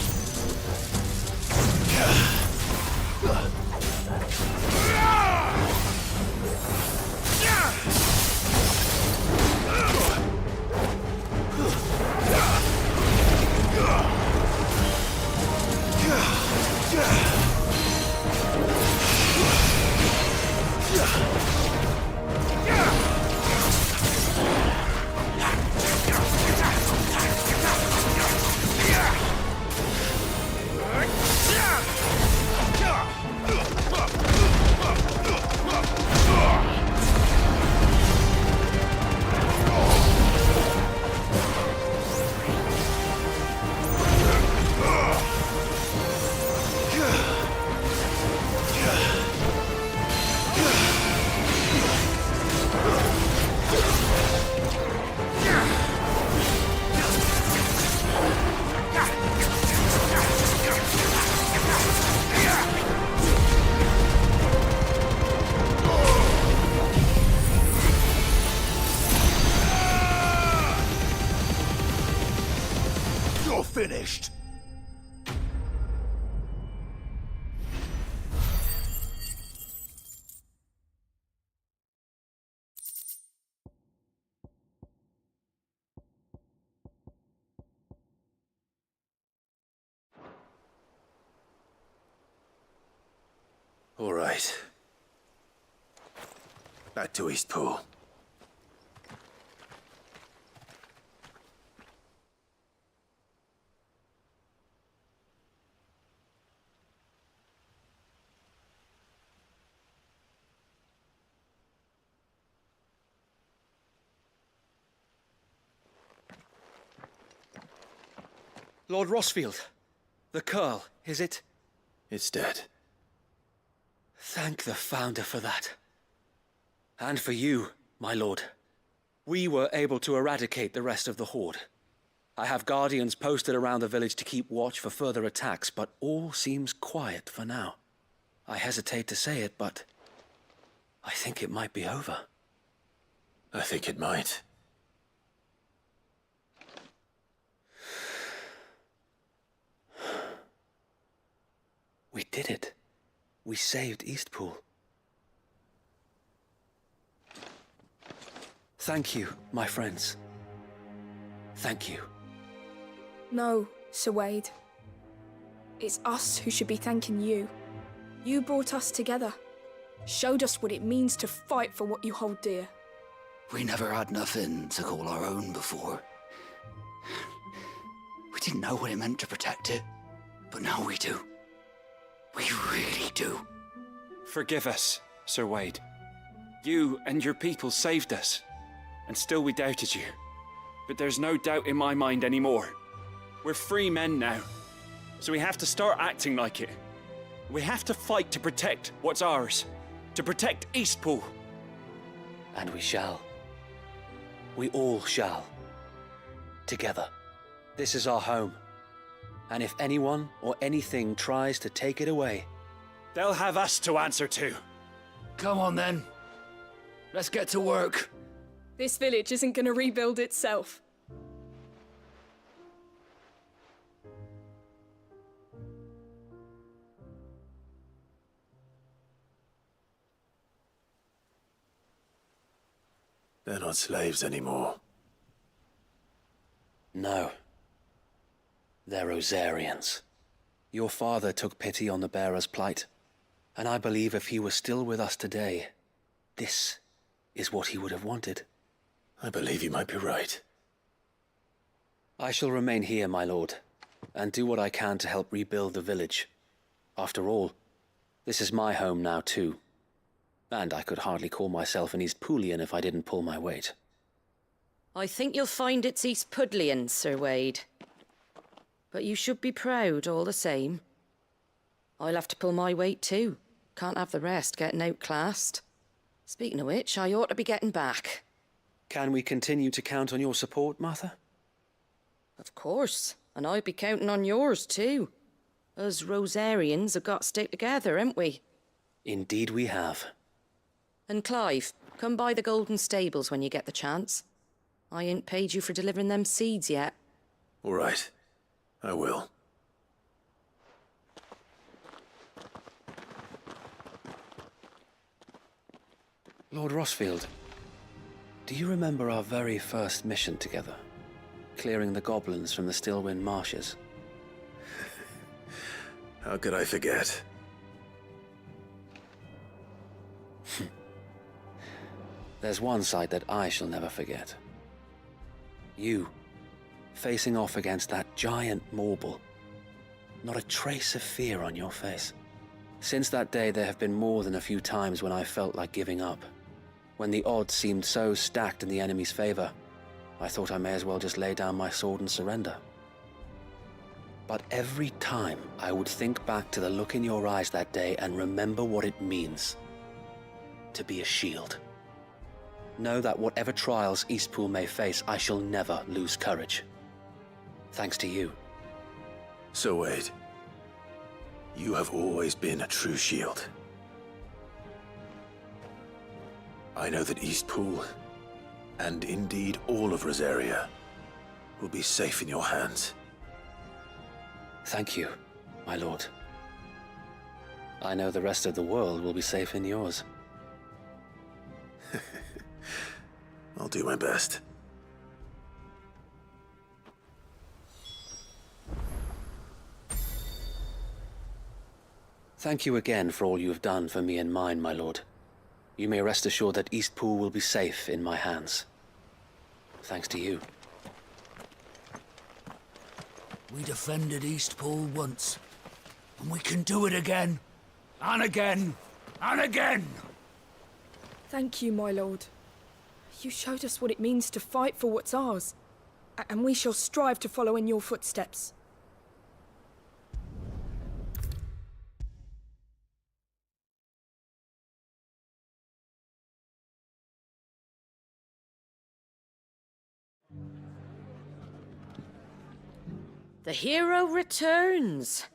finished.
All right. Back to Eastpool.
Lord Rossfield, the Curl, is it?
It's dead.
Thank the Founder for that. And for you, my lord. We were able to eradicate the rest of the Horde. I have guardians posted around the village to keep watch for further attacks, but all seems quiet for now. I hesitate to say it, but I think it might be over.
I think it might.
We did it. We saved Eastpool. Thank you, my friends. Thank you.
No, Sir Wade. It's us who should be thanking you. You brought us together. Showed us what it means to fight for what you hold dear.
We never had nothing to call our own before. We didn't know what it meant to protect it, but now we do. We really do.
Forgive us, Sir Wade. You and your people saved us, and still we doubted you. But there's no doubt in my mind anymore. We're free men now, so we have to start acting like it. We have to fight to protect what's ours, to protect Eastpool.
And we shall. We all shall. Together. This is our home. And if anyone or anything tries to take it away,
they'll have us to answer to.
Come on then. Let's get to work.
This village isn't gonna rebuild itself.
They're not slaves anymore.
no. They're Rosarians. Your father took pity on the bearer's plight, and I believe if he were still with us today, this is what he would have wanted.
I believe you might be right.
I shall remain here, my lord, and do what I can to help rebuild the village. After all, this is my home now too, and I could hardly call myself an Eastpoolian if I didn't pull my weight.
I think you'll find it's Eastpudlian, Sir Wade. But you should be proud all the same. I'll have to pull my weight too. Can't have the rest getting outclassed. Speaking of which, I ought to be getting back.
Can we continue to count on your support, Martha?
Of course, and I'd be counting on yours too. Us Rosarians have got to stick together, haven't we?
Indeed we have.
And Clive, come by the Golden Stables when you get the chance. I ain't paid you for delivering them seeds yet.
All right. I will.
Lord Rossfield, do you remember our very first mission together? Clearing the goblins from the Stillwind Marshes?
How could I forget?
There's one sight that I shall never forget. You, facing off against that giant Morble. Not a trace of fear on your face. Since that day, there have been more than a few times when I felt like giving up. When the odds seemed so stacked in the enemy's favor, I thought I may as well just lay down my sword and surrender. But every time I would think back to the look in your eyes that day and remember what it means to be a shield. Know that whatever trials Eastpool may face, I shall never lose courage. Thanks to you.
So Wade, you have always been a true shield. I know that Eastpool, and indeed all of Rosaria, will be safe in your hands.
Thank you, my lord. I know the rest of the world will be safe in yours.
I'll do my best.
Thank you again for all you have done for me and mine, my lord. You may rest assured that Eastpool will be safe in my hands. Thanks to you.
We defended Eastpool once, and we can do it again, and again, and again!
Thank you, my lord. You showed us what it means to fight for what's ours, and we shall strive to follow in your footsteps.
The hero returns.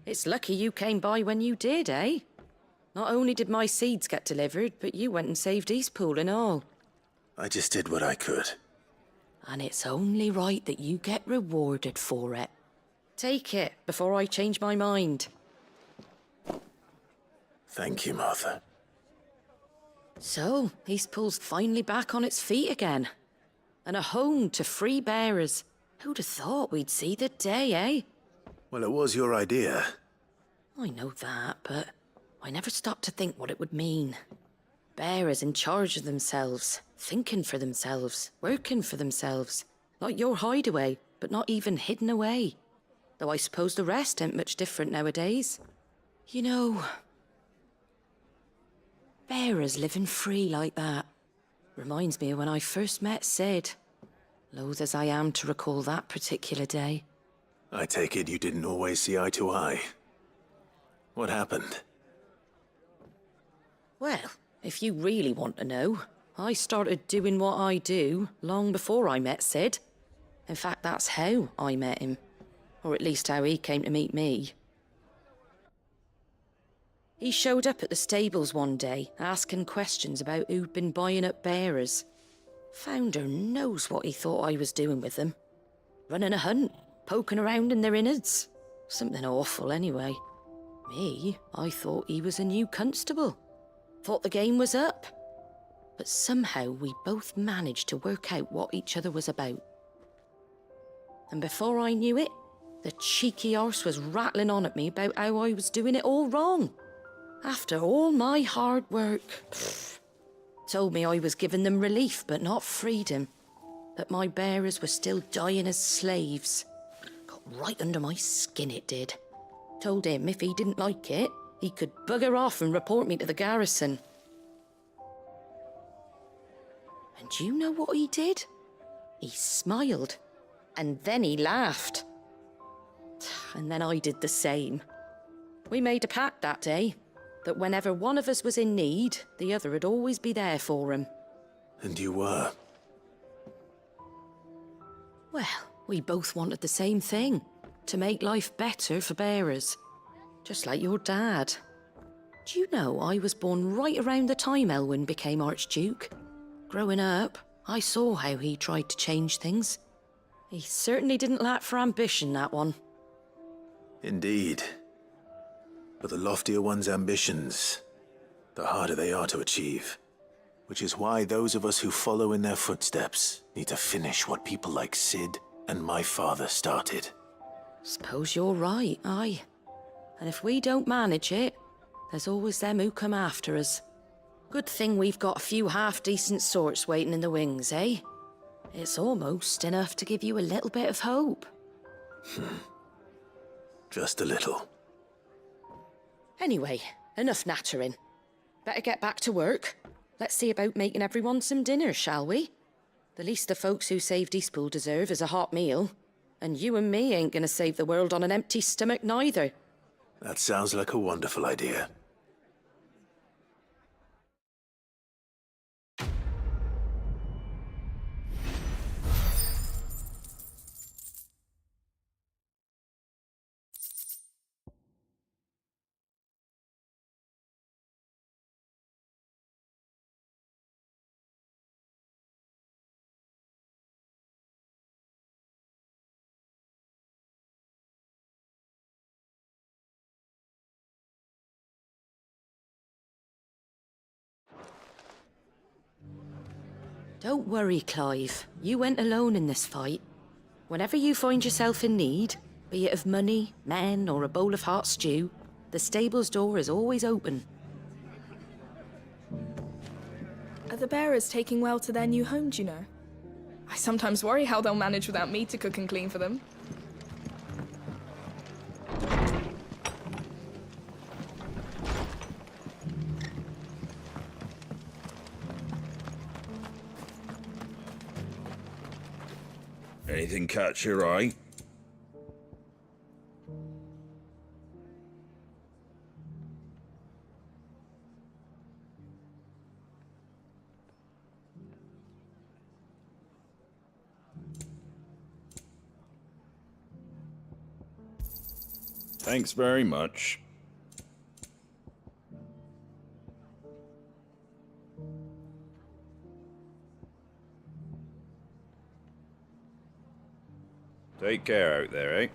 It's lucky you came by when you did, eh? Not only did my seeds get delivered, but you went and saved Eastpool and all.
I just did what I could.
And it's only right that you get rewarded for it. Take it before I change my mind.
Thank you, Martha.
So, Eastpool's finally back on its feet again. And a home to free bearers. Who'd have thought we'd see the day, eh?
Well, it was your idea.
I know that, but I never stopped to think what it would mean. Bearers in charge of themselves, thinking for themselves, working for themselves. Like your hideaway, but not even hidden away. Though I suppose the rest ain't much different nowadays. You know, bearers living free like that reminds me of when I first met Sid. Loath as I am to recall that particular day.
I take it you didn't always see eye to eye. What happened?
Well, if you really want to know, I started doing what I do long before I met Sid. In fact, that's how I met him. Or at least how he came to meet me. He showed up at the stables one day, asking questions about who'd been buying up bearers. Founder knows what he thought I was doing with them. Running a hunt, poking around in their innards. Something awful, anyway. Me, I thought he was a new constable. Thought the game was up. But somehow we both managed to work out what each other was about. And before I knew it, the cheeky arse was rattling on at me about how I was doing it all wrong. After all my hard work. Told me I was giving them relief, but not freedom. That my bearers were still dying as slaves. Got right under my skin, it did. Told him if he didn't like it, he could bugger off and report me to the garrison. And do you know what he did? He smiled. And then he laughed. And then I did the same. We made a pact that day. That whenever one of us was in need, the other would always be there for him.
And you were?
Well, we both wanted the same thing. To make life better for bearers. Just like your dad. Do you know I was born right around the time Elwyn became Archduke? Growing up, I saw how he tried to change things. He certainly didn't lack for ambition, that one.
Indeed. But the loftier one's ambitions, the harder they are to achieve. Which is why those of us who follow in their footsteps need to finish what people like Sid and my father started.
Suppose you're right, aye. And if we don't manage it, there's always them who come after us. Good thing we've got a few half-decent sorts waiting in the wings, eh? It's almost enough to give you a little bit of hope.
Just a little.
Anyway, enough nattering. Better get back to work. Let's see about making everyone some dinner, shall we? The least the folks who saved Eastpool deserve is a hot meal. And you and me ain't gonna save the world on an empty stomach neither.
That sounds like a wonderful idea.
Don't worry, Clive. You went alone in this fight. Whenever you find yourself in need, be it of money, men, or a bowl of hot stew, the stable's door is always open.
Are the bearers taking well to their new home, do you know? I sometimes worry how they'll manage without me to cook and clean for them.
Anything catch your eye? Thanks very much. Take care out there, eh?